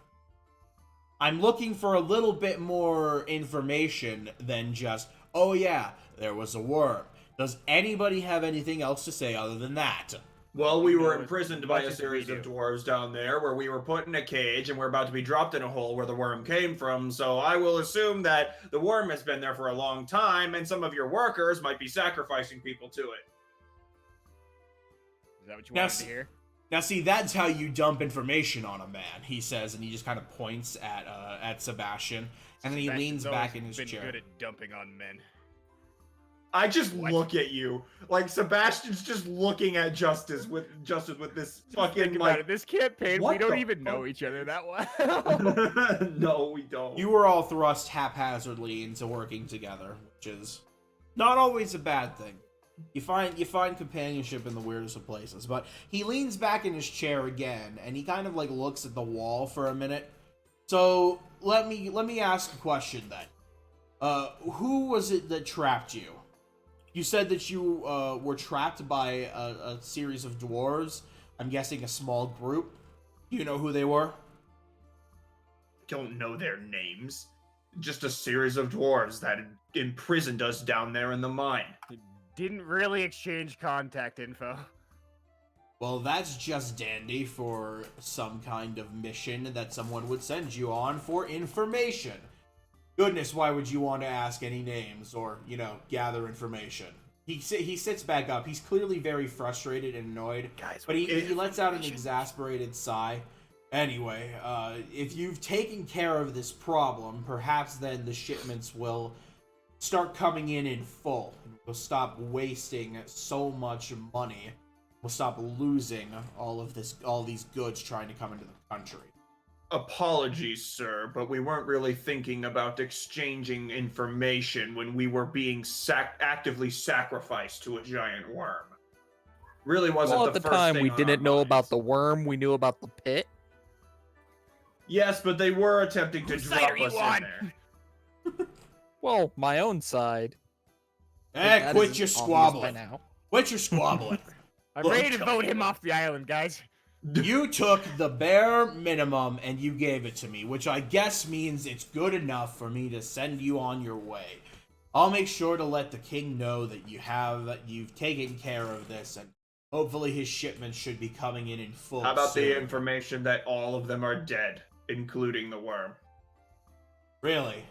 I'm looking for a little bit more information than just, oh yeah, there was a worm. Does anybody have anything else to say other than that? Well, we You were know imprisoned as by much a as we series of do. dwarves down there where we were put in a cage and we're about to be dropped in a hole where the worm came from. So I will assume that the worm has been there for a long time and some of your workers might be sacrificing people to it. Is that what you Yes. wanted to hear? Now, see, that's how you dump information on a man, he says, and he just kind of points at Sebastian, and then he Sebastian's leans always back in his been chair. good at dumping on men. I just look at you like Sebastian's just looking at Justice with this fucking Think about it. like. This campaign, we what don't the even know fuck each other is- that well. No, we don't. You were all thrust haphazardly into working together, which is not always a bad thing. You find companionship in the weirdest of places. But he leans back in his chair again, and he kind of like looks at the wall for a minute. So let me ask a question then. Who was it that trapped you? You said that you were trapped by a series of dwarves. I'm guessing a small group. Do you know who they were? Don't know their names. Just a series of dwarves that imprisoned us down there in the mine. Didn't really exchange contact info. Well, that's just dandy for some kind of mission that someone would send you on for information. Goodness, why would you want to ask any names or, gather information? He sits back up. He's clearly very frustrated and annoyed, Guys, but he lets out an exasperated sigh. Anyway, if you've taken care of this problem, perhaps then the shipments will start coming in full. We'll stop wasting so much money. We'll stop losing all these goods trying to come into the country. Apologies, sir, but we weren't really thinking about exchanging information when we were being actively sacrificed to a giant worm. Really wasn't Well, at the first time, thing we on didn't our know about minds. the worm. We knew about the pit. Yes, but they were attempting to Whose side drop are you us on? in there. Well, my own side. Quit That isn't your obvious by squabbling. now. Quit your squabbling. I'm Look, ready to vote him off the island, guys. You took the bare minimum and you gave it to me, which I guess means it's good enough for me to send you on your way. I'll make sure to let the king know that you've taken care of this, and hopefully his shipments should be coming in full. How about the soon. information that all of them are dead, including the worm? Really?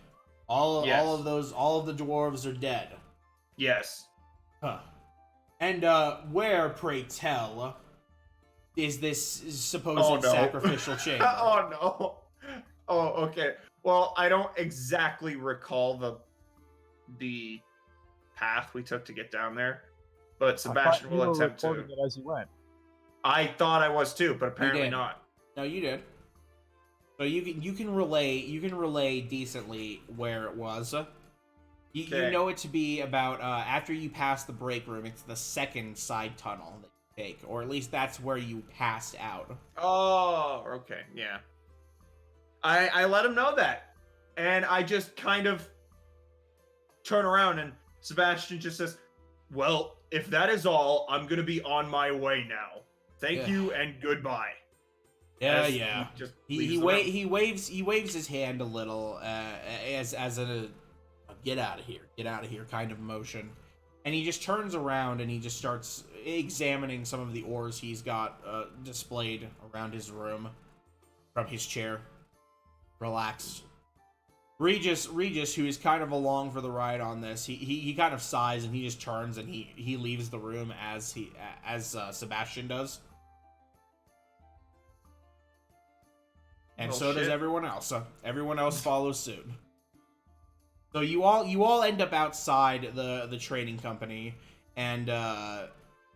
All Yes. all of the dwarves are dead. Yes. Huh. And where, pray tell, is this supposed sacrificial chamber? Oh no. Oh, okay. Well, I don't exactly recall the path we took to get down there, but Sebastian I thought you will were attempt to. recording it as you went. I thought I was too, but apparently did. not. No, you did. So you can relay decently where it was. You Okay. know it to be about after you pass the break room. It's the second side tunnel that you take, or at least that's where you passed out. Oh, okay, yeah. I let him know that, and I just kind of turn around, and Sebastian just says, "Well, if that is all, I'm gonna be on my way now. Thank Yeah. you and goodbye." Yeah, As yeah. just He leaves he, the wa- room. he waves his hand a little as a get out of here kind of motion, and he just turns around and he just starts examining some of the ores he's got displayed around his room from his chair, relaxed. Regis, who is kind of along for the ride on this, he kind of sighs and he just turns and he leaves the room as Sebastian does. And Oh, so does shit. everyone else. Everyone else follows suit. So you all end up outside the trading company, and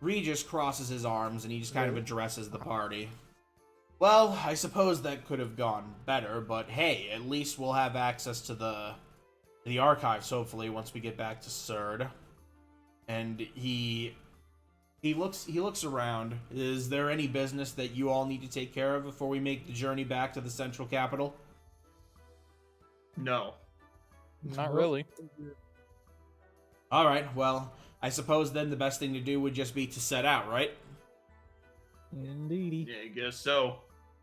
Regis crosses his arms and he just kind of addresses the party. Well, I suppose that could have gone better, but hey, at least we'll have access to the archives hopefully once we get back to Surd. And he looks around. Is there any business that you all need to take care of before we make the journey back to the central capital? No. Not really. All right, well, I suppose then the best thing to do would just be to set out, right? Indeedy. Yeah, I guess so.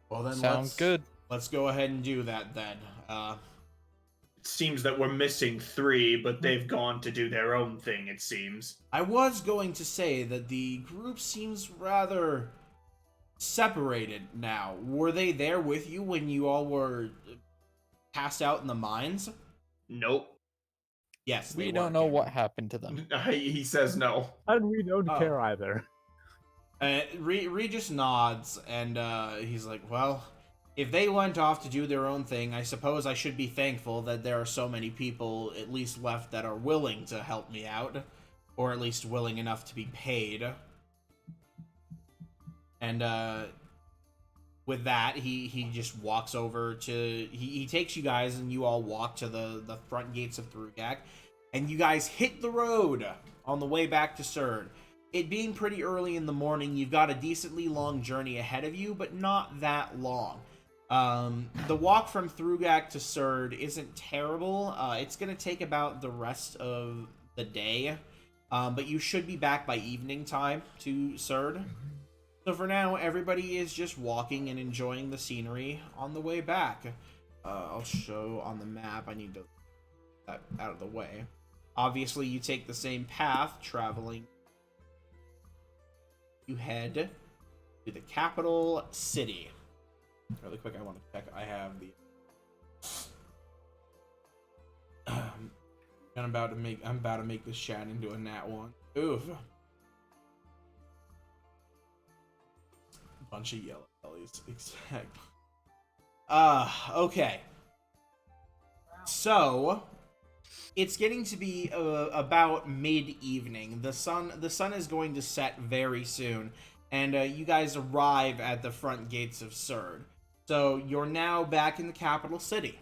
Well, then Sounds good. Let's go ahead and do that then. It seems that we're missing 3, but they've gone to do their own thing, it seems. I was going to say that the group seems rather separated now. Were they there with you when you all were passed out in the mines? Nope. Yes, We they don't were, know Cameron. what happened to them. He says no. And we don't Oh. care either. Regis nods, and he's like, well, if they went off to do their own thing, I suppose I should be thankful that there are so many people at least left that are willing to help me out. or at least willing enough to be paid. And with that, he just walks over to he takes you guys, and you all walk to the front gates of Thrugak, and you guys hit the road on the way back to Surd. It being pretty early in the morning, you've got a decently long journey ahead of you, but not that long. The walk from Thrugak to Surd isn't terrible. It's going to take about the rest of the day, but you should be back by evening time to Surd. So for now, everybody is just walking and enjoying the scenery on the way back. I'll show on the map. I need to get that out of the way. Obviously, you take the same path, traveling. You head to the capital city. Really quick, I want to check. I have the. I'm about to make this chat into a nat one. Oof. Bunch of yellow bellies. Exactly. Okay. So, it's getting to be about mid-evening. The sun is going to set very soon, and you guys arrive at the front gates of Surd. So you're now back in the capital city.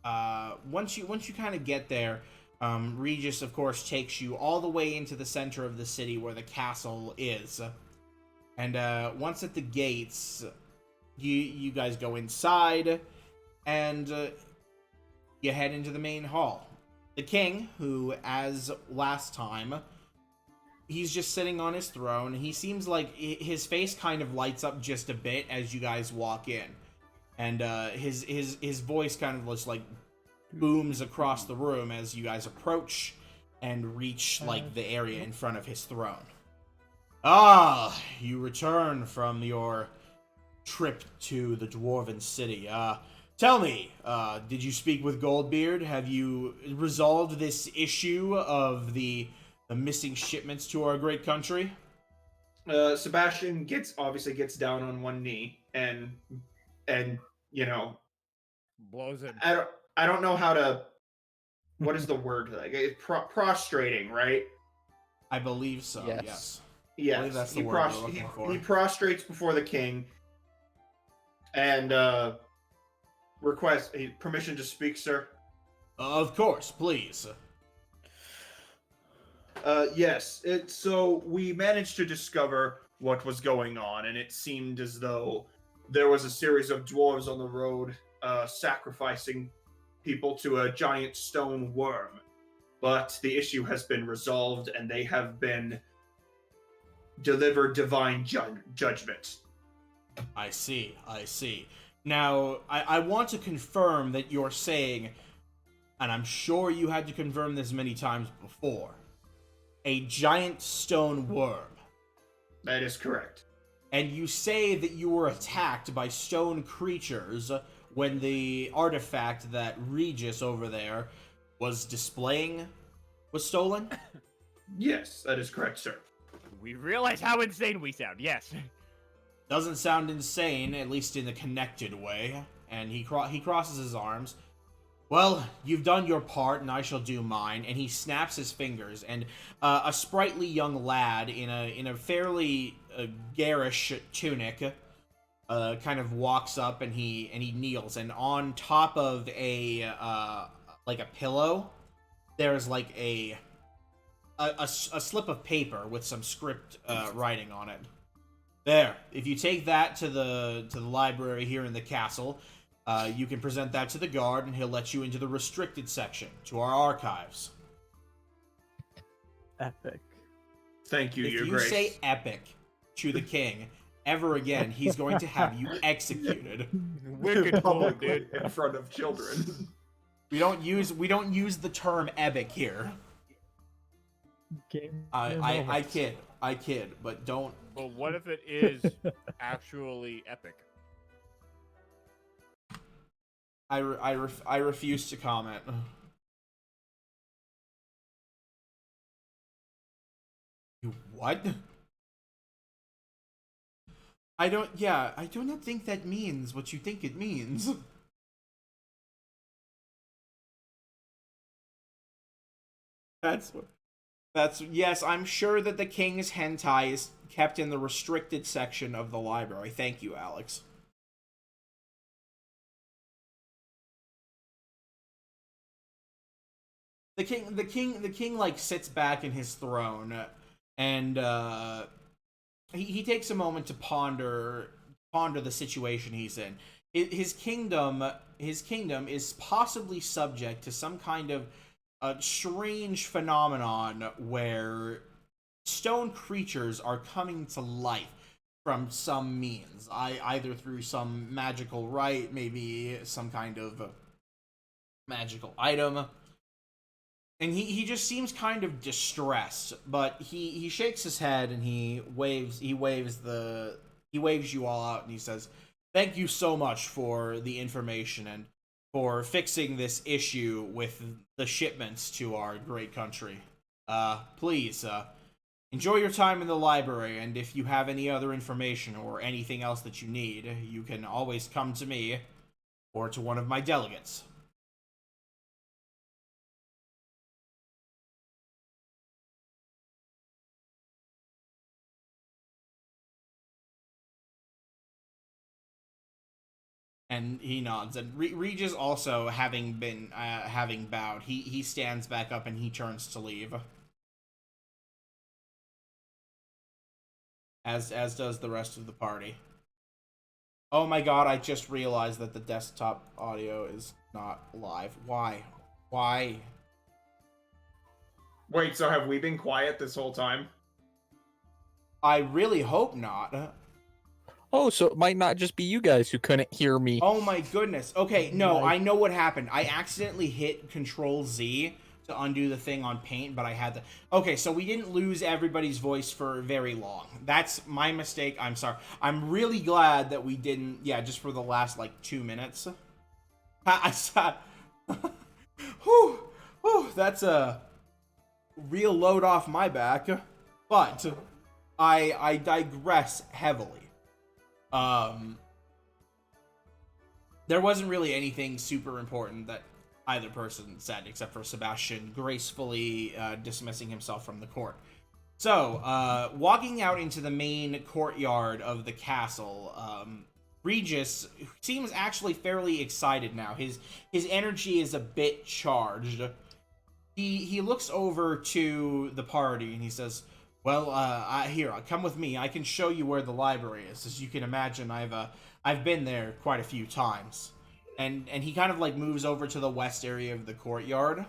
Once you kind of get there, Regis of course takes you all the way into the center of the city where the castle is. And once at the gates, you guys go inside, and you head into the main hall. The king, who, as last time, he's just sitting on his throne. He seems like his face kind of lights up just a bit as you guys walk in. And his voice kind of just like booms across the room as you guys approach and reach like the area in front of his throne. Ah, you return from your trip to the Dwarven City. Tell me, did you speak with Goldbeard? Have you resolved this issue of the missing shipments to our great country? Sebastian obviously gets down on one knee and you know, Blows it. I don't know how to. What is the word? Like prostrating, right? I believe so. Yes. Yes. Yes. I believe that's the word we're looking for. He prostrates before the king and requests permission to speak, sir. Of course, please. Yes. So we managed to discover what was going on, and it seemed as though there was a series of dwarves on the road sacrificing people to a giant stone worm. But the issue has been resolved, and they have been delivered divine judgment. I see. Now, I want to confirm that you're saying, and I'm sure you had to confirm this many times before, a giant stone worm. That is correct. And you say that you were attacked by stone creatures when the artifact that Regis over there was displaying was stolen? Yes, that is correct, sir. We realize how insane we sound, yes. Doesn't sound insane, at least in a connected way. And he crosses his arms. Well, you've done your part, and I shall do mine. And he snaps his fingers, and a sprightly young lad in a fairly garish tunic kind of walks up, and he kneels. And on top of a pillow, there's like a slip of paper with some script writing on it. There, if you take that to the library here in the castle, you can present that to the guard, and he'll let you into the restricted section, to our archives. Epic. Thank you, Your If you Grace. say epic to the king ever again, he's going to have you executed. Wicked cool, dude. in front of children. We don't use the term epic here. Game I kid, but don't. But what if it is actually epic? I refuse to comment. You what? I do not think that means what you think it means. That's what Yes, I'm sure that the king's hentai is kept in the restricted section of the library. Thank you, Alex. The king like sits back in his throne, and he takes a moment to ponder the situation he's in. His kingdom is possibly subject to some kind of a strange phenomenon where stone creatures are coming to life from some means, either through some magical rite, maybe some kind of magical item. And he just seems kind of distressed, but he shakes his head and he waves you all out, and he says, "Thank you so much for the information and for fixing this issue with the shipments to our great country. Please enjoy your time in the library, and if you have any other information or anything else that you need, you can always come to me or to one of my delegates." And he nods. And Regis also, having bowed, he stands back up and he turns to leave. As does the rest of the party. Oh my god, I just realized that the desktop audio is not live. Why? Why? Wait, so have we been quiet this whole time? I really hope not. Oh, so it might not just be you guys who couldn't hear me. Oh my goodness. Okay, no, I know what happened. I accidentally hit Control Z to undo the thing on Paint, but I had to... Okay, so we didn't lose everybody's voice for very long. That's my mistake. I'm sorry. I'm really glad that we didn't... Yeah, just for the last, like, 2 minutes. I saw... Whew, that's a real load off my back. But I digress heavily. There wasn't really anything super important that either person said, except for Sebastian gracefully dismissing himself from the court. So, walking out into the main courtyard of the castle, Regis seems actually fairly excited now. His energy is a bit charged. He looks over to the party and he says, "Well, here, come with me. I can show you where the library is. As you can imagine, I've been there quite a few times." And he kind of like moves over to the west area of the courtyard,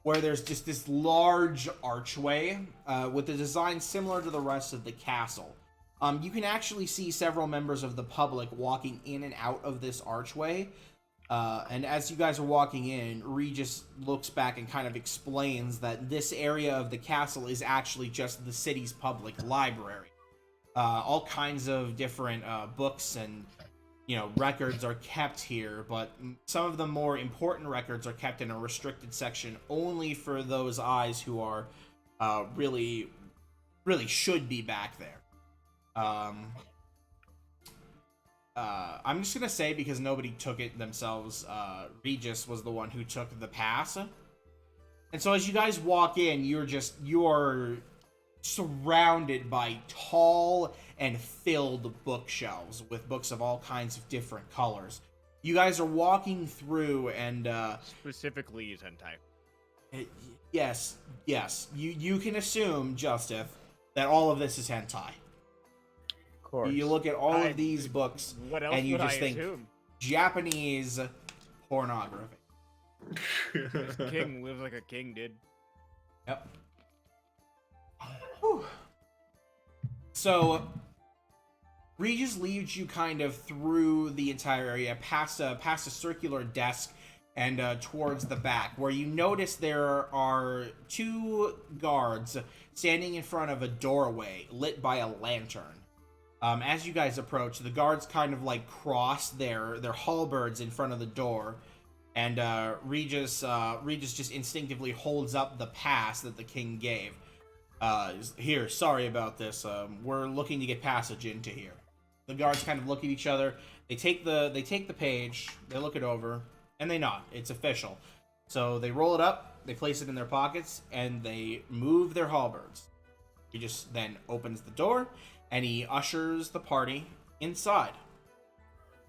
where there's just this large archway with a design similar to the rest of the castle. You can actually see several members of the public walking in and out of this archway. And as you guys are walking in, Regis looks back and kind of explains that this area of the castle is actually just the city's public library. All kinds of different books and, records are kept here, but some of the more important records are kept in a restricted section only for those eyes who are really should be back there. I'm just gonna say, because nobody took it themselves, Regis was the one who took the pass. And so as you guys walk in, you're surrounded by tall and filled bookshelves with books of all kinds of different colors. You guys are walking through and Specifically is hentai. Yes. You can assume, Justith, that all of this is hentai. Course. You look at all of these books, What else and you would just I think assume? Japanese pornography. This king lives like a king did. Yep. Whew. So, Regis leads you kind of through the entire area, past a circular desk, and towards the back, where you notice there are 2 guards standing in front of a doorway lit by a lantern. As you guys approach, the guards kind of like cross their halberds in front of the door, and Regis just instinctively holds up the pass that the king gave. Here, sorry about this. We're looking to get passage into here. The guards kind of look at each other. They take the page, they look it over, and they nod. It's official. So they roll it up, they place it in their pockets, and they move their halberds. He just then opens the door, and he ushers the party inside.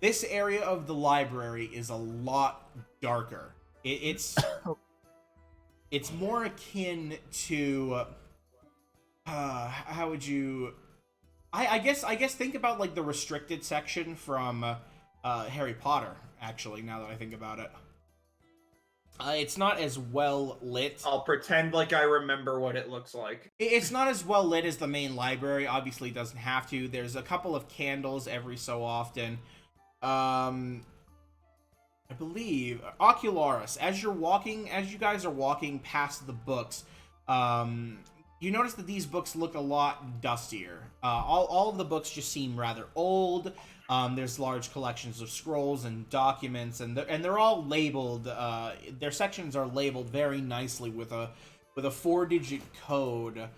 This area of the library is a lot darker. It's more akin to how would you? I guess think about like the restricted section from Harry Potter. Actually, now that I think about it, it's not as well lit. I'll pretend like I remember what it looks like. It's not as well lit as the main library. Obviously, it doesn't have to. There's a couple of candles every so often. I believe Ocularis. As you guys are walking past the books, you notice that these books look a lot dustier. All of the books just seem rather old. There's large collections of scrolls and documents, and they're all labeled. Their sections are labeled very nicely with a 4-digit code.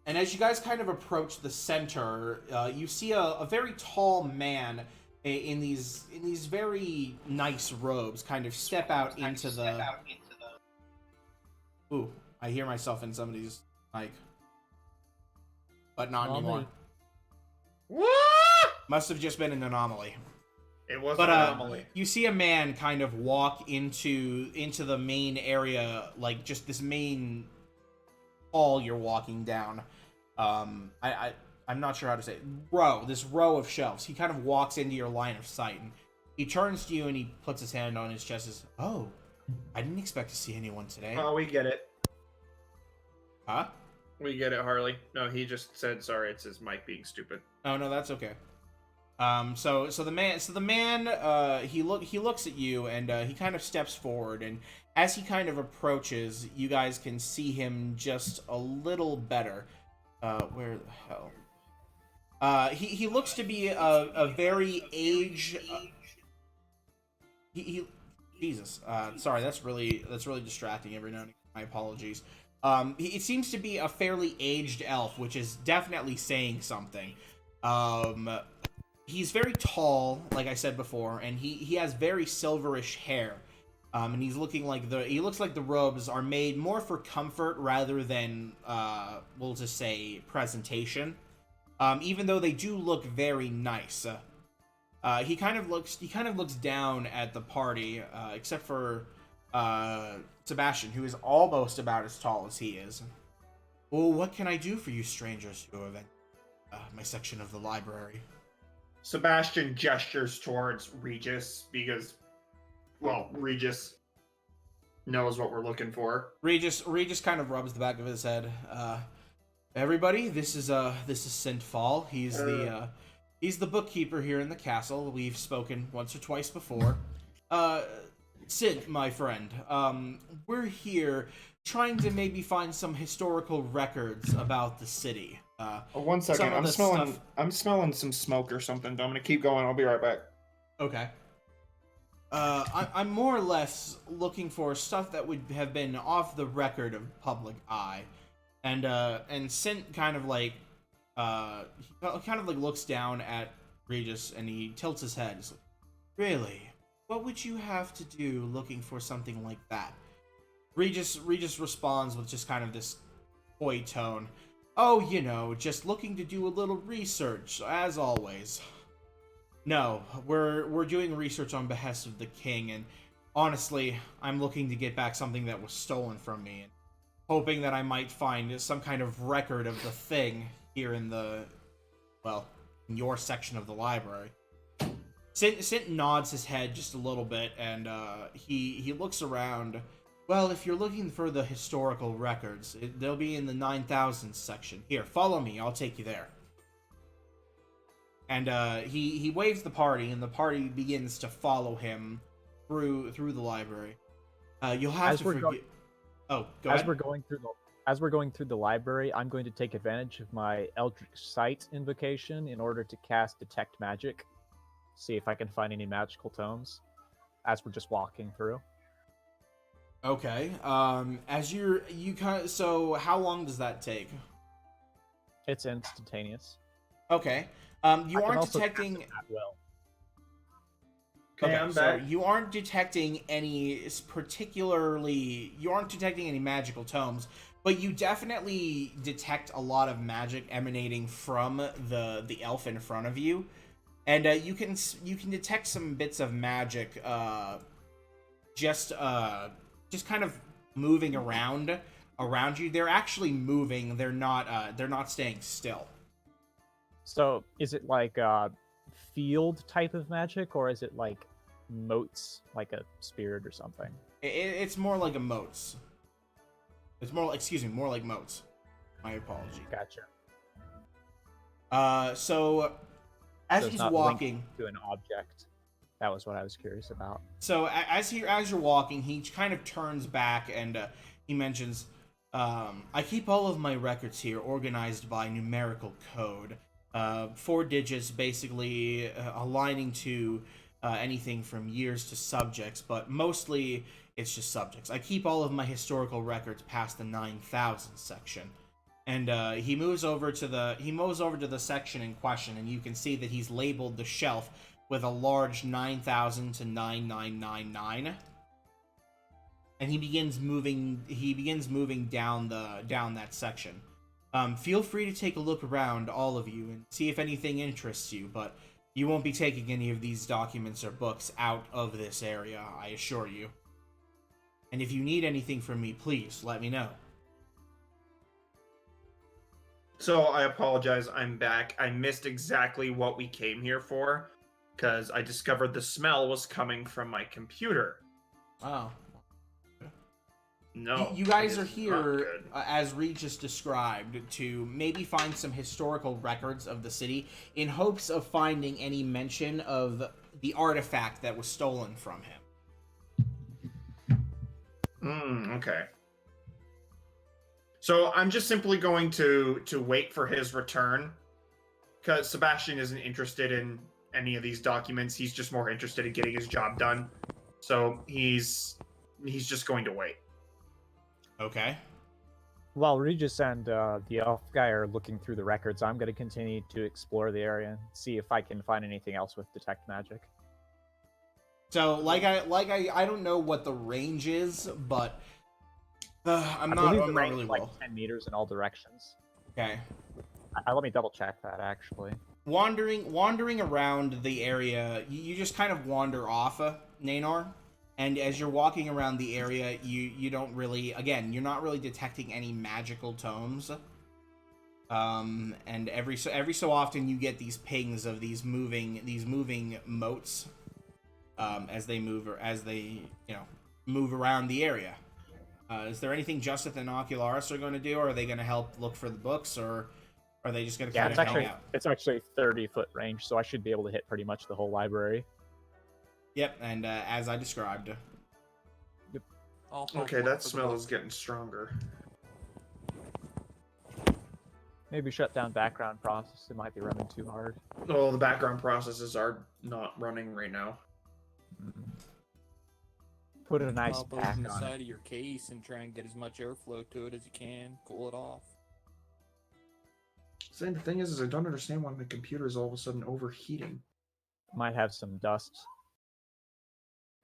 And as you guys kind of approach the center, you see a very tall man in these very nice robes kind of step out into the. Ooh, I hear myself in somebody's mic, but not anymore. What? Must have just been an anomaly. It was But an anomaly. you see a man kind of walk into the main area, like just this main hall you're walking down. I'm not sure how to say it. This row of shelves. He kind of walks into your line of sight, and he turns to you and he puts his hand on his chest and says, "Oh, I didn't expect to see anyone today." Oh, we get it. Huh? We get it, Harley. No, he just said sorry. It's his mic being stupid. Oh no, that's okay. So the man, he looks at you and he kind of steps forward, and as he kind of approaches, you guys can see him just a little better. Where the hell? He looks to be a very aged. Jesus. Sorry, that's really distracting every now and again. My apologies. It seems to be a fairly aged elf, which is definitely saying something. He's very tall, like I said before, and he has very silverish hair. And he looks like the robes are made more for comfort rather than we'll just say presentation. Even though they do look very nice. He kind of looks down at the party, except for Sebastian, who is almost about as tall as he is. Well, what can I do for you strangers who have entered my section of the library? Sebastian gestures towards Regis because, well, Regis knows what we're looking for. Regis kind of rubs the back of his head. Everybody, this is Sintfall. He's the bookkeeper here in the castle. We've spoken once or twice before. Sint, my friend, we're here trying to maybe find some historical records about the city. One second, I'm smelling some smoke or something. I'm gonna keep going. I'll be right back. Okay. I'm more or less looking for stuff that would have been off the record of public eye, and Sint kind of like looks down at Regis and he tilts his head. He's like, really? What would you have to do looking for something like that? Regis responds with just kind of this coy tone. Oh, just looking to do a little research, as always. No, we're doing research on behest of the king, and honestly, I'm looking to get back something that was stolen from me, and hoping that I might find some kind of record of the thing here in in your section of the library. Sint nods his head just a little bit, and he looks around. Well, if you're looking for the historical records, they'll be in the 9000s section. Here, follow me. I'll take you there. And he waves the party, and the party begins to follow him through the library. You'll have to forget. Go ahead. As we're going through the library, I'm going to take advantage of my Eldritch Sight invocation in order to cast Detect Magic. See if I can find any magical tomes as we're just walking through. Okay. So how long does that take? It's instantaneous. Okay. You aren't detecting. Okay, I'm back. So you aren't detecting any magical tomes, but you definitely detect a lot of magic emanating from the elf in front of you, and you can detect some bits of magic just kind of moving around you. They're actually moving. They're not staying still. So, is it like a field type of magic, or is it like motes, like a spirit or something? It's more like emotes. It's more like motes. My apology. Gotcha. So as So it's he's not walking linked to an object. That was what I was curious about. So as you're walking, he kind of turns back and he mentions, "I keep all of my records here organized by numerical code, 4 digits, basically aligning to anything from years to subjects, but mostly it's just subjects. I keep all of my historical records past the 9,000 section." And he moves over to the section in question, and you can see that he's labeled the shelf with a large 9,000 to 9999, and he begins moving down that section. Feel free to take a look around, all of you, and see if anything interests you, but you won't be taking any of these documents or books out of this area, I assure you. And if you need anything from me, please let me know. So I apologize, I'm back. I missed exactly what we came here for, because I discovered the smell was coming from my computer. Oh. No. You guys it are is not here, good. as Regis described, to maybe find some historical records of the city in hopes of finding any mention of the artifact that was stolen from him. Okay. So I'm just simply going to wait for his return, because Sebastian isn't interested in any of these documents. He's just more interested in getting his job done. So he's just going to wait. Okay. While Regis and the elf guy are looking through the records, I'm going to continue to explore the area and see if I can find anything else with detect magic. So, I don't know what the range is, but I'm I not believe the range really is well. like 10 meters in all directions. Okay. Let me double check that, actually. Wandering around the area, you just kind of wander off, Nanar. And as you're walking around the area, you don't really, again, you're not really detecting any magical tomes. And every so often you get these pings of these moving motes, as they move around the area. Is there anything Justith and Ocularis are going to do, or are they going to help look for the books, or are they just going to kind of hang out? It's actually 30-foot range, so I should be able to hit pretty much the whole library. Yep, and as I described. Okay, that smell is getting stronger. Maybe shut down background process. It might be running too hard. Oh, the background processes are not running right now. Put a nice Pop pack open the on side it. of your case and try and get as much airflow to it as you can. Cool it off. See, the thing is I don't understand why my computer is all of a sudden overheating. Might have some dust.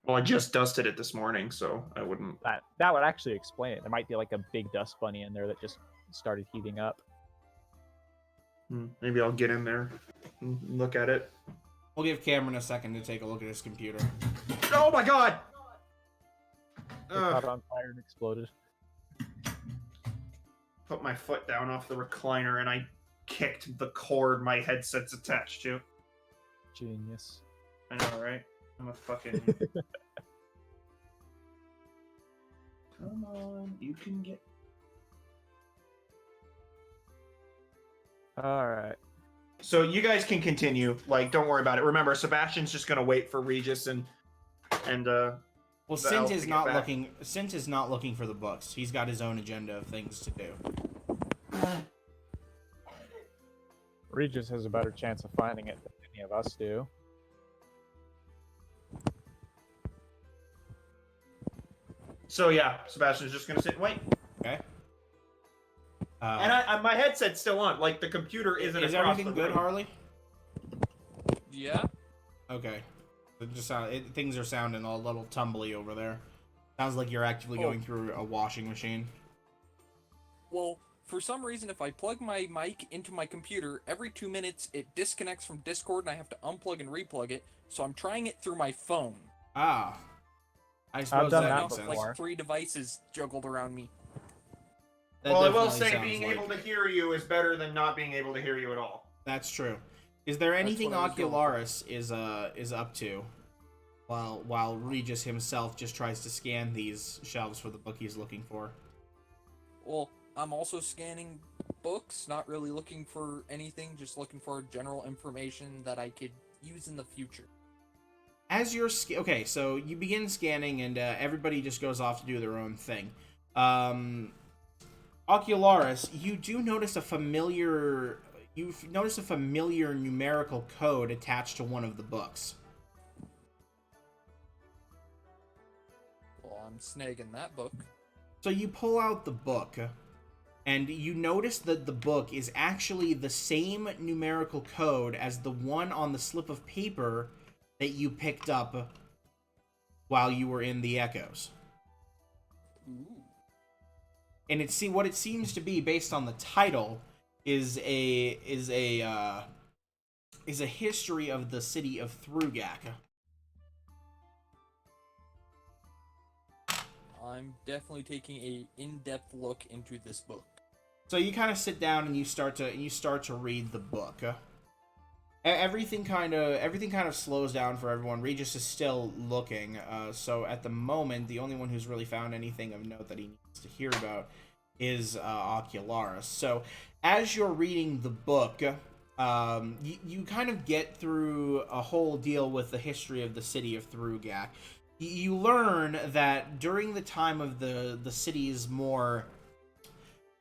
Well, I just dusted it this morning, so I wouldn't. That would actually explain it. There might be like a big dust bunny in there that just started heating up. Maybe I'll get in there and look at it. We'll give Cameron a second to take a look at his computer. Oh my god! It caught on fire and exploded. Put my foot down off the recliner and I kicked the cord my headset's attached to. Genius. I know, right? I'm a fucking... Come on, you can get... Alright. So you guys can continue. Like, don't worry about it. Remember, Sebastian's just gonna wait for Regis and Well, the elf Sint is to get not back. looking. Sint is not looking for the books. He's got his own agenda of things to do. Regis has a better chance of finding it than any of us do. So yeah, Sebastian's just gonna sit and wait. Okay. And my headset's still on. Like the computer isn't. Is across everything the good, room. Harley? Yeah. Okay. Things are sounding a little tumbly over there. Sounds like you're actively going through a washing machine. Well, for some reason, if I plug my mic into my computer, every 2 minutes it disconnects from Discord and I have to unplug and replug it, so I'm trying it through my phone. Ah. I suppose done that that makes sense. before. Like 3 devices juggled around me. That Well, I will definitely say sounds being like able it. to hear you is better than not being able to hear you at all. That's true. Is there anything what I was going Ocularis is up to? While Regis himself just tries to scan these shelves for the book he's looking for. Well, I'm also scanning books, not really looking for anything, just looking for general information that I could use in the future. As you're okay, so you begin scanning, and everybody just goes off to do their own thing. Ocularis, you do notice a familiar. You've noticed a familiar numerical code attached to one of the books. Well, I'm snagging that book. So you pull out the book, and you notice that the book is actually the same numerical code as the one on the slip of paper that you picked up while you were in the Echoes. Ooh. And what it seems to be, based on the title, is a history of the city of Thrugak. I'm definitely taking a in-depth look into this book. So you kind of sit down and you start to read the book. Everything kind of slows down for everyone. Regis is still looking. So at the moment, the only one who's really found anything of note that he needs to hear about is Ocularis. So as you're reading the book, you kind of get through a whole deal with the history of the city of Thrugak. You learn that during the time of the city's more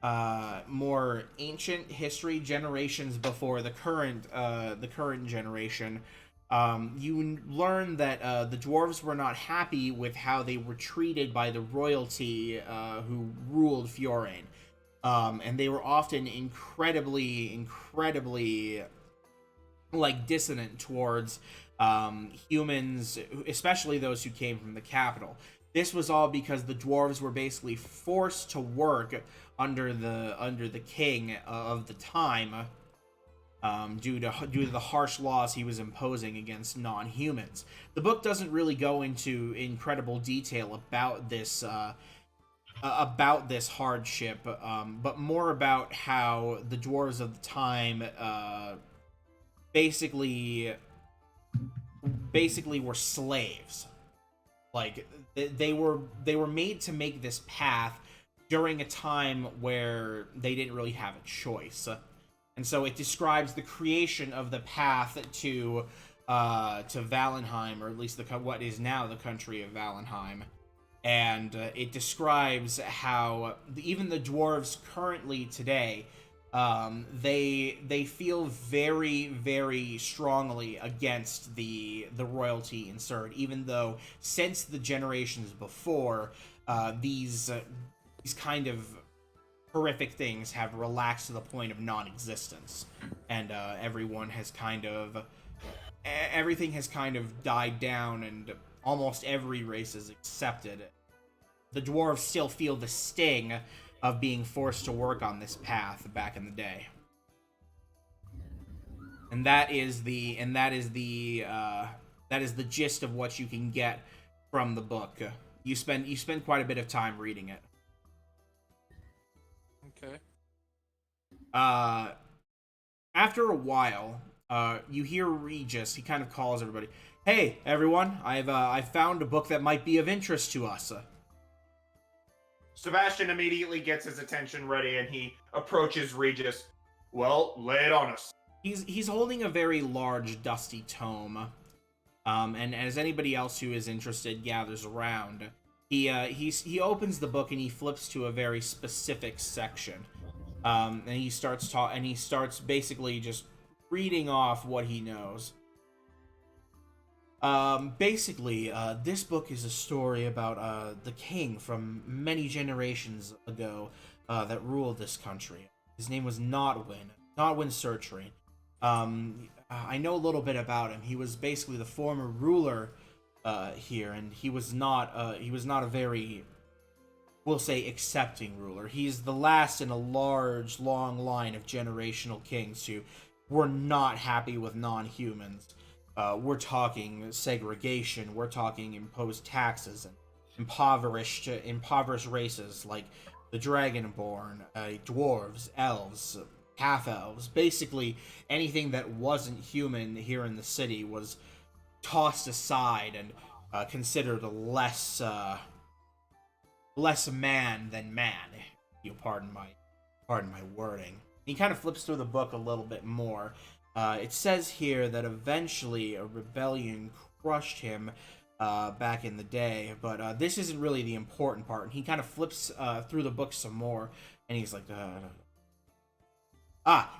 ancient history, generations before the current generation, you learn that the dwarves were not happy with how they were treated by the royalty who ruled Fjorane, and they were often incredibly like dissonant towards humans, especially those who came from the capital. This was all because the dwarves were basically forced to work under the king of the time, due to the harsh laws he was imposing against non-humans. The book doesn't really go into incredible detail about this hardship, but more about how the dwarves of the time basically were slaves. Like they were made to make this path during a time where they didn't really have a choice. And so it describes the creation of the path to Valenheim, or at least what is now the country of Valenheim. And it describes how even the dwarves currently today, they feel very, very strongly against the royalty insert, even though since the generations before, these kind of horrific things have relaxed to the point of non-existence, and everything has kind of died down, and almost every race is accepted. The dwarves still feel the sting of being forced to work on this path back in the day. And that is the gist of what you can get from the book. You spend quite a bit of time reading it. Okay. After a while, you hear Regis. He kind of calls everybody. Hey, everyone! I've found a book that might be of interest to us. Sebastian immediately gets his attention ready and he approaches Regis. Well, lay it on us. He's holding a very large, dusty tome. And as anybody else who is interested gathers around, he opens the book and he flips to a very specific section. And he starts basically just reading off what he knows. Basically, this book is a story about the king from many generations ago that ruled this country. His name was Nodwin Searchring. I know a little bit about him. He was basically the former ruler here, and he was not a very, we'll say, accepting ruler. He's the last in a large, long line of generational kings who were not happy with non-humans. We're talking segregation. We're talking imposed taxes and impoverished races like the Dragonborn, dwarves, elves, half-elves. Basically, anything that wasn't human here in the city was tossed aside and considered less man than man. You pardon my wording. He kind of flips through the book a little bit more. It says here that eventually a rebellion crushed him back in the day, but this isn't really the important part. And he kind of flips through the book some more, and he's like,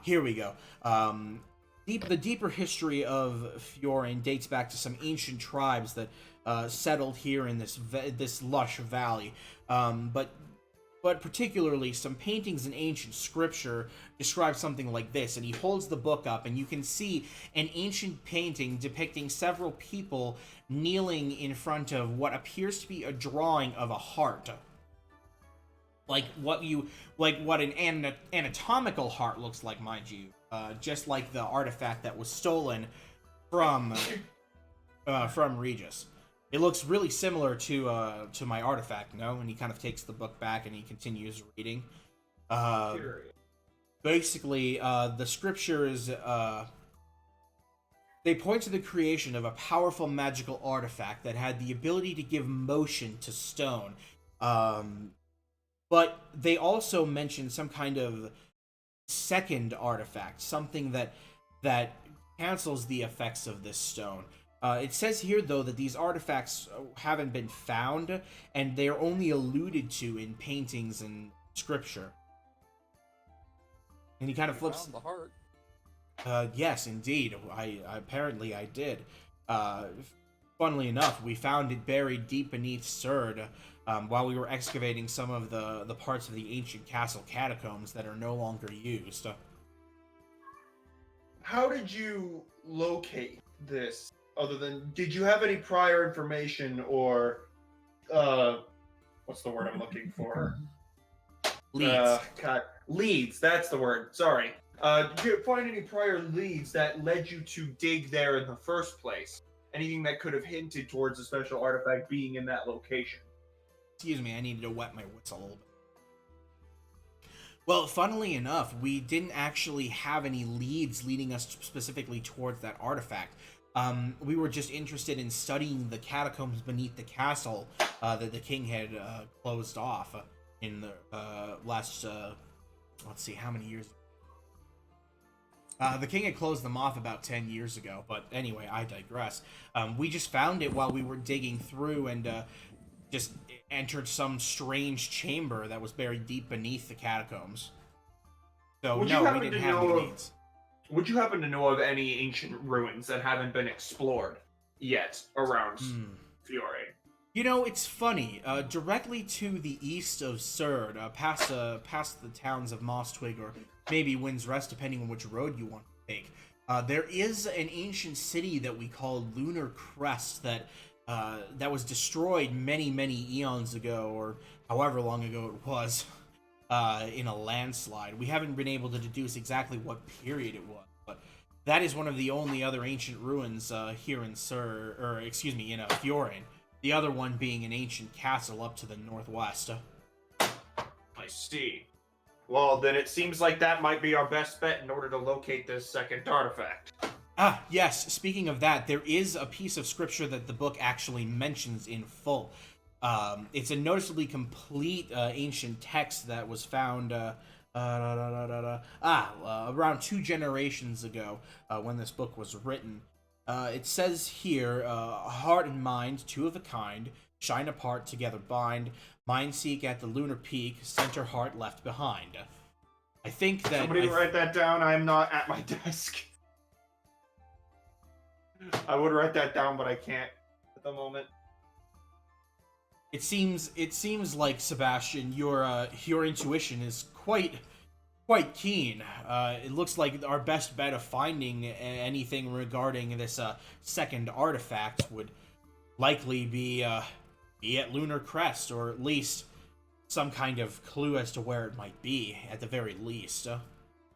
here we go. The deeper history of Fiorin dates back to some ancient tribes that settled here in this lush valley, but particularly some paintings in ancient scripture describe something like this. And he holds the book up, and you can see an ancient painting depicting several people kneeling in front of what appears to be a drawing of a heart. Like what an anatomical heart looks like, mind you. Just like the artifact that was stolen from Regis. It looks really similar to my artifact, no? And he kind of takes the book back and he continues reading. Basically, the scriptures, they point to the creation of a powerful magical artifact that had the ability to give motion to stone. But they also mention some kind of second artifact, something that cancels the effects of this stone. It says here, though, that these artifacts haven't been found, and they're only alluded to in paintings and scripture. And he kind of flips. Found the heart. Yes, indeed. Apparently I did. Funnily enough, we found it buried deep beneath Surd while we were excavating some of the parts of the ancient castle catacombs that are no longer used. How did you locate this? Other than, did you have any prior information or, what's the word I'm looking for? Leads. Leads, that's the word, sorry. Did you find any prior leads that led you to dig there in the first place? Anything that could have hinted towards a special artifact being in that location? Excuse me, I needed to wet my whistle a little bit. Well, funnily enough, we didn't actually have any leads leading us specifically towards that artifact. We were just interested in studying the catacombs beneath the castle that the king had closed off in the last, let's see, how many years? The king had closed them off about 10 years ago, but anyway, I digress. We just found it while we were digging through and just entered some strange chamber that was buried deep beneath the catacombs. So, no, we didn't have any leads. Would you happen to know of any ancient ruins that haven't been explored yet around Fiore? You know, it's funny. Directly to the east of Surd, past the towns of Moss Twig or maybe Wind's Rest, depending on which road you want to take, there is an ancient city that we call Lunar Crest that was destroyed many, many eons ago, or however long ago it was. In a landslide. We haven't been able to deduce exactly what period it was, but that is one of the only other ancient ruins here in Fiorin. The other one being an ancient castle up to the northwest. I see. Well, then it seems like that might be our best bet in order to locate this second artifact. Ah, yes. Speaking of that, there is a piece of scripture that the book actually mentions in full. It's a noticeably complete ancient text that was found around 2 generations ago when this book was written. It says here, heart and mind, two of a kind, shine apart, together bind, mind seek at the lunar peak, center heart left behind. I think that... Somebody write that down, I'm not at my desk. I would write that down, but I can't at the moment. It seems like, Sebastian, your intuition is quite quite keen. It looks like our best bet of finding anything regarding this second artifact would likely be at Lunar Crest, or at least some kind of clue as to where it might be, at the very least.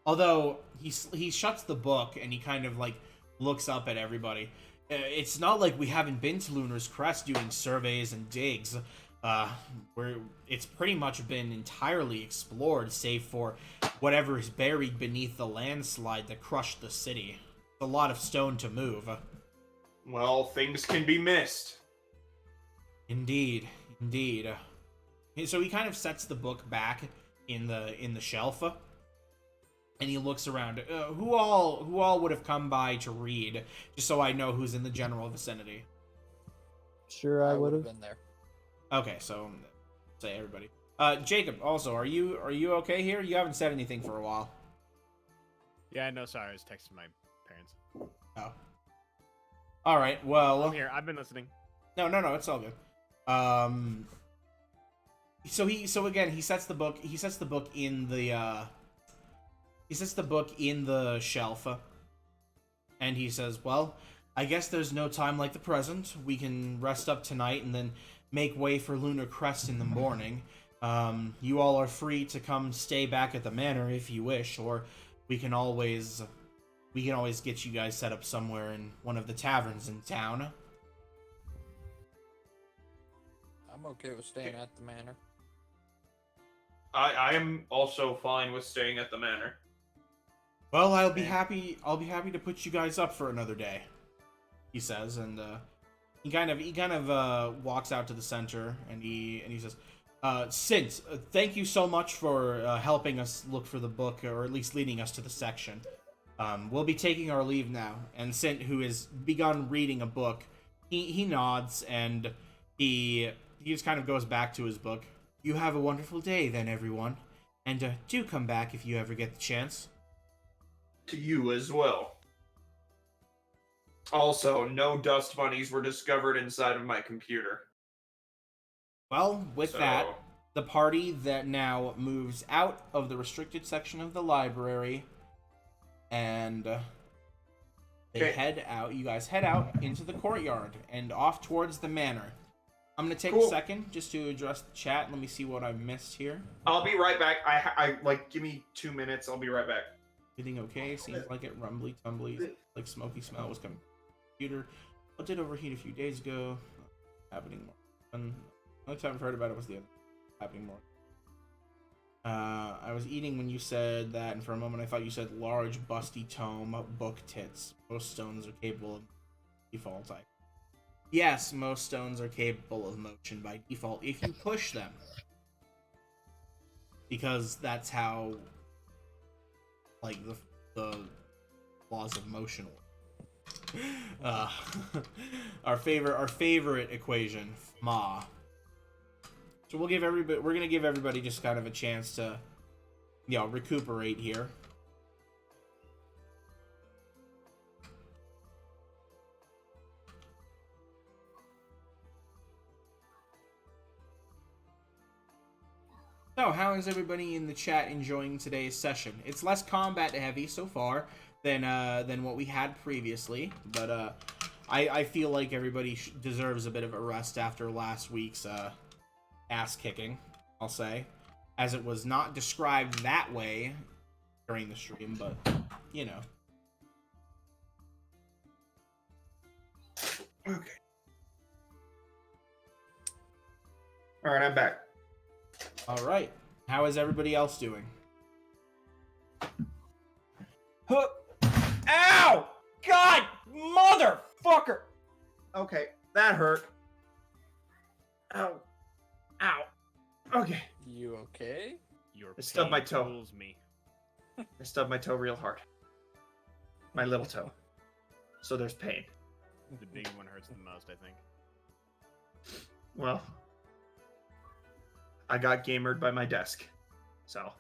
Although he shuts the book and he kind of like looks up at everybody. It's not like we haven't been to Lunar's Crest doing surveys and digs. It's pretty much been entirely explored, save for whatever is buried beneath the landslide that crushed the city. It's a lot of stone to move. Well, things can be missed. Indeed, indeed. So he kind of sets the book back in the shelf, and he looks around. Who all would have come by to read, just so I know who's in the general vicinity? Sure, I would have. been there. Okay, so say everybody. Jacob, also, are you okay here? You haven't said anything for a while. Yeah, no, sorry, I was texting my parents. Oh. All right. Well, I'm here. I've been listening. No, it's all good. So again, he sets the book in the shelf, and he says, "Well, I guess there's no time like the present. We can rest up tonight and then make way for Lunar Crest in the morning. You all are free to come stay back at the manor if you wish, or we can always get you guys set up somewhere in one of the taverns in town." I'm okay with staying at the manor. I am also fine with staying at the manor. Well, I'll be happy to put you guys up for another day, he says, and he kind of walks out to the center, and he says, Sint, thank you so much for helping us look for the book, or at least leading us to the section. We'll be taking our leave now. And Sint, who has begun reading a book, he nods, and he just kind of goes back to his book. You have a wonderful day then, everyone, and do come back if you ever get the chance. To you as well. Also, no dust bunnies were discovered inside of my computer. Well, with that, the party that now moves out of the restricted section of the library, and they head out. You guys head out into the courtyard and off towards the manor. I'm gonna take a second just to address the chat. Let me see what I missed here. I'll be right back. I like, give me 2 minutes. I'll be right back. Everything okay? Seems like it rumbly tumbly, like smoky smell was coming from the computer. It did overheat a few days ago. Happening more. The only time I've heard about it was the other happening more. I was eating when you said that, and for a moment I thought you said large, busty tome, book tits. Most stones are capable of default type. Yes, most stones are capable of motion by default if you push them. Because that's how, like, the laws of motion work. Our favorite equation, Ma. So we're gonna give everybody just kind of a chance to, recuperate here. So, how is everybody in the chat enjoying today's session? It's less combat heavy so far than what we had previously, but I feel like everybody deserves a bit of a rest after last week's ass kicking, I'll say, as it was not described that way during the stream, but Okay. All right, I'm back. All right. How is everybody else doing? Ow! God, motherfucker! Okay, that hurt. Ow. Ow. Okay. You okay? Your I stubbed my pain toe. fools me. I stubbed my toe real hard. My little toe. So there's pain. The big one hurts the most, I think. Well, I got gamered by my desk. So.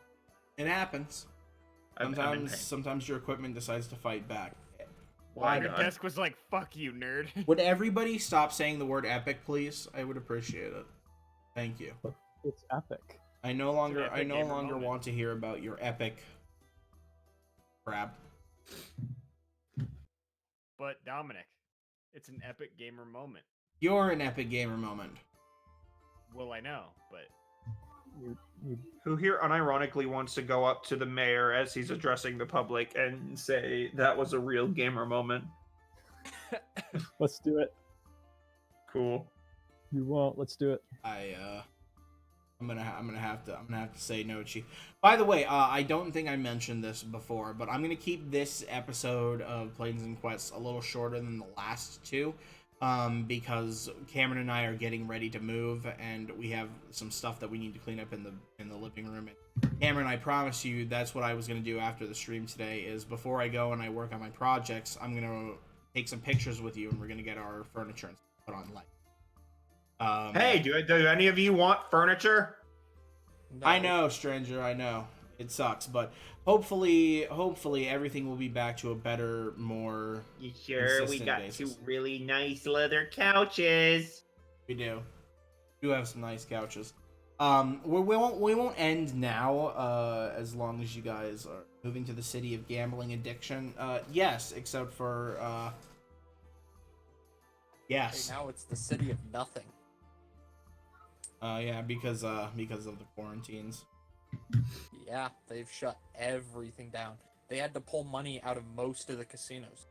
It happens. I'm in pain. Sometimes your equipment decides to fight back. Why Your not? desk was like, fuck you, nerd. Would everybody stop saying the word epic, please? I would appreciate it. Thank you. It's epic. I no longer epic gamer want moment. to hear about your epic crap. But Dominic, it's an epic gamer moment. You're an epic gamer moment. Well, I know, but Who here unironically wants to go up to the mayor as he's addressing the public and say that was a real gamer moment? Let's do it. Cool. You won't. Let's do it. I'm gonna have to say no, Chief. By the way, I don't think I mentioned this before, but I'm gonna keep this episode of Planes and Quests a little shorter than the last two, because Cameron and I are getting ready to move, and we have some stuff that we need to clean up in the living room. And Cameron, I promise you, that's what I was gonna do after the stream today. Is before I go and I work on my projects, I'm gonna take some pictures with you, and we're gonna get our furniture and put on light. Hey, do any of you want furniture? No. I know, stranger, I know. It sucks, but hopefully everything will be back to a better, more You sure? We consistent got basis. 2 really nice leather couches. We do. We do have some nice couches. We won't end now, as long as you guys are moving to the city of gambling addiction. Yes, except for yes. Right now it's the city of nothing. Yeah, because of the quarantines. Yeah, they've shut everything down. They had to pull money out of most of the casinos.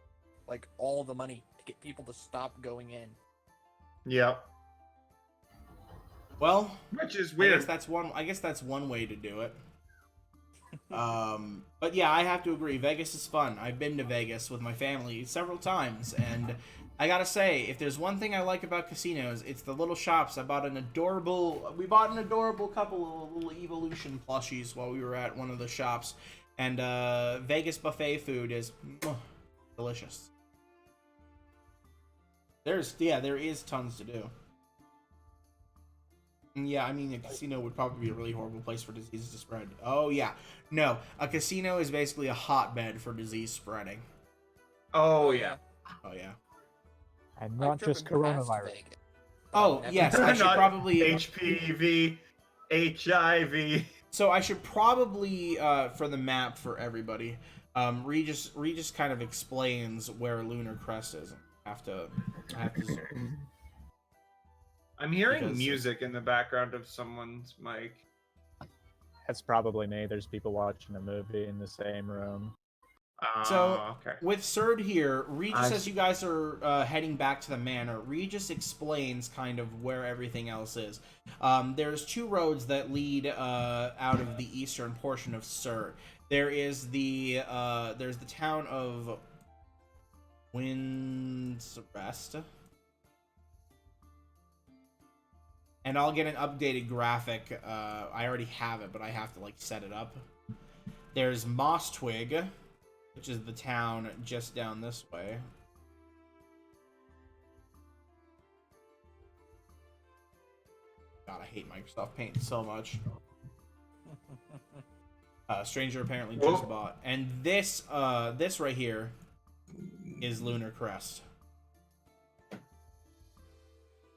Like, all the money to get people to stop going in. Yep. Well, Which is I weird. guess that's one way to do it. But yeah, I have to agree. Vegas is fun. I've been to Vegas with my family several times, and I gotta say, if there's one thing I like about casinos, it's the little shops. We bought an adorable couple of little Evolution plushies while we were at one of the shops, and Vegas buffet food is delicious. There is tons to do. Yeah, I mean, a casino would probably be a really horrible place for diseases to spread. Oh, yeah. No, a casino is basically a hotbed for disease spreading. Oh, yeah. Oh, yeah. And I've not just driven past coronavirus. Vegas. Oh, Never- yes, I should Not probably... HPV, HIV. So I should probably, for the map for everybody, Regis kind of explains where Lunar Crest is. I have to I'm hearing Because- music in the background of someone's mic. That's probably me. There's people watching a movie in the same room. So, Okay. with Surd here, Regis, I as you guys are heading back to the manor, Regis explains kind of where everything else is. There's 2 roads that lead out of the eastern portion of Surd. There's the town of Wind's Rest. And I'll get an updated graphic. I already have it, but I have to set it up. There's Moss Twig, which is the town just down this way. God, I hate Microsoft Paint so much. Stranger apparently just bought. And this right here is Lunar Crest.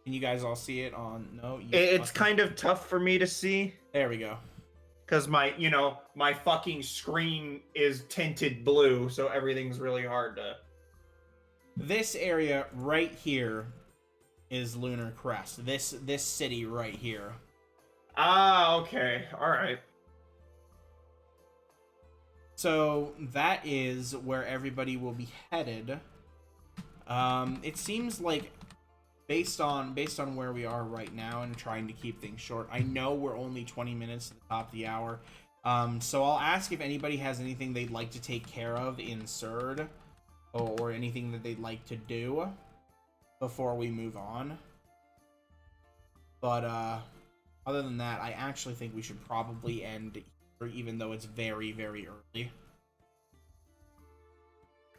Can you guys all see it on... No? It's kind of tough for me to see. There we go. Because my fucking screen is tinted blue, so everything's really hard to... This area right here is Lunar Crest. This city right here. Ah, okay. Alright. So that is where everybody will be headed. It seems like based on where we are right now and trying to keep things short, I know we're only 20 minutes to the top of the hour. So I'll ask if anybody has anything they'd like to take care of in Surd, or anything that they'd like to do before we move on. But other than that, I actually think we should probably end here, even though it's very, very early.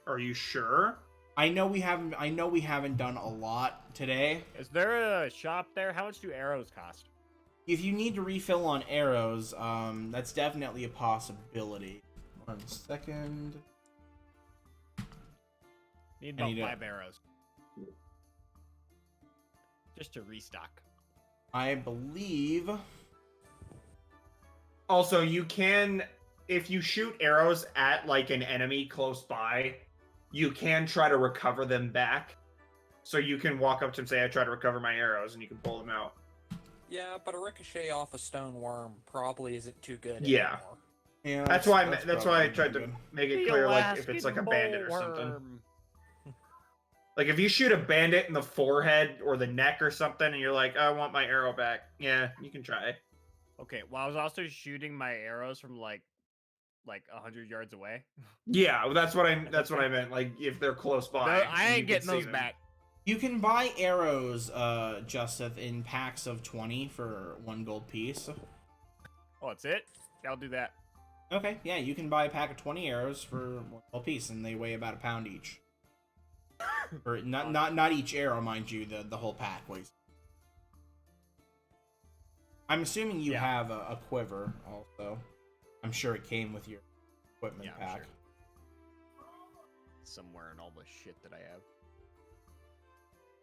Are you sure? I know we haven't done a lot today. is there a shop there? How much do arrows cost? If you need to refill on arrows, that's definitely a possibility. 1 second. Need I about need 5 arrows. Just to restock. I believe. Also, you can if you shoot arrows at like an enemy close by, you can try to recover them back. So you can walk up to him and say, "I try to recover my arrows," and you can pull them out. Yeah, but a ricochet off a stone worm probably isn't too good Yeah. anymore. Yeah, That's why I probably tried to good. make it The clear, like if it's like a Alaskan bandit or something. bullworm. Like if you shoot a bandit in the forehead or the neck or something, and you're like, "I want my arrow back." Yeah, you can try. Okay, well, I was also shooting my arrows from like 100 yards away. Yeah, well, that's what I meant. Like if they're close by, No, and I you ain't can getting see those them. back. You can buy arrows, Justith, in packs of 20 for 1 gold piece. Oh, that's it? I'll do that. Okay, yeah, you can buy a pack of 20 arrows for 1 gold piece, and they weigh about a pound each. Or not each arrow, mind you. The whole pack weighs. I'm assuming you Yeah. have a quiver also. I'm sure it came with your equipment Yeah, I'm pack. sure. Somewhere in all the shit that I have.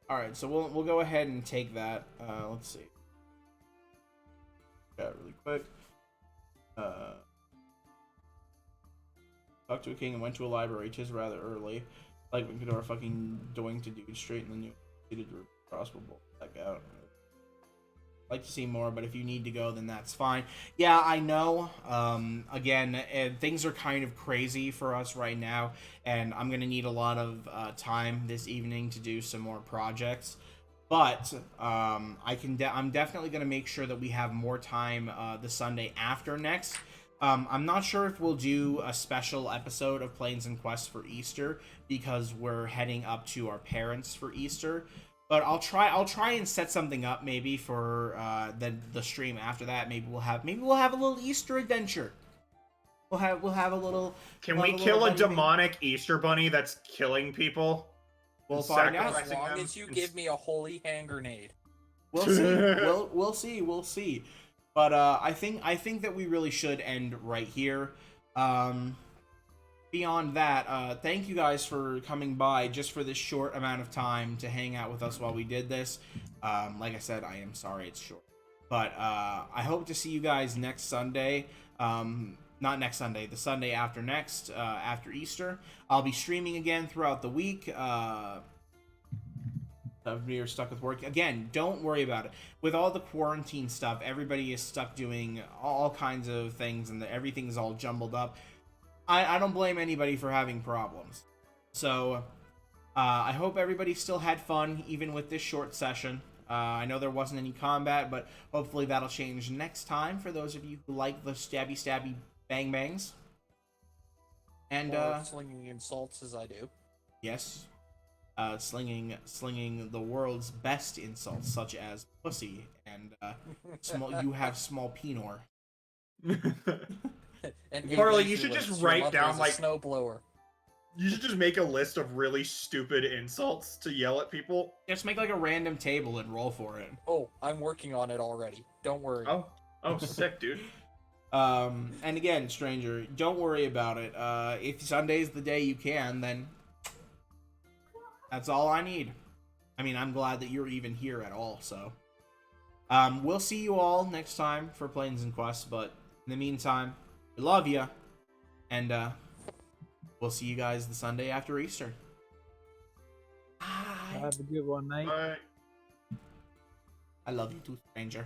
All right, so we'll go ahead and take that. Let's see. Got really quick. Talked to a king and went to a library. 'Tis rather early. Like we could our fucking doing to dude straight in the new seated crossbow bolt back out. Like to see more, but if you need to go, then that's fine. Yeah, I know. Again, things are kind of crazy for us right now, and I'm gonna need a lot of time this evening to do some more projects. But I'm definitely gonna make sure that we have more time the Sunday after next. I'm not sure if we'll do a special episode of Planes and Quests for Easter because we're heading up to our parents for Easter. But I'll try and set something up maybe for the stream after that. Maybe we'll have a little Easter adventure. We'll have a little. Can we'll we have kill a little buddy demonic Easter bunny that's killing people? We'll and find out. As sacrificing long them? as you give me a holy hand grenade. We'll see. We'll see. But I think that we really should end right here. Beyond that, thank you guys for coming by just for this short amount of time to hang out with us while we did this. Like I said, I am sorry it's short. But I hope to see you guys next Sunday. Not next Sunday, the Sunday after next, after Easter. I'll be streaming again throughout the week. Everybody are stuck with work. Again, don't worry about it. With all the quarantine stuff, everybody is stuck doing all kinds of things and everything's all jumbled up. I don't blame anybody for having problems. So, I hope everybody still had fun, even with this short session. I know there wasn't any combat, but hopefully that'll change next time for those of you who like the stabby bang bangs. And, Or slinging insults as I do. yes. Slinging the world's best insults, such as pussy and you have small penor. And Harley, English you should lists, just your write mother down, is a like- snowblower. You should just make a list of really stupid insults to yell at people. Just make like a random table and roll for it. Oh, I'm working on it already. Don't worry. Oh, sick, dude. And again, stranger, don't worry about it. If Sunday's the day you can, then that's all I need. I mean, I'm glad that you're even here at all, so. We'll see you all next time for Planes and Quests, but in the meantime, we love ya, and we'll see you guys the Sunday after Easter. Bye. Have a good one, mate. Bye. I love you too, stranger.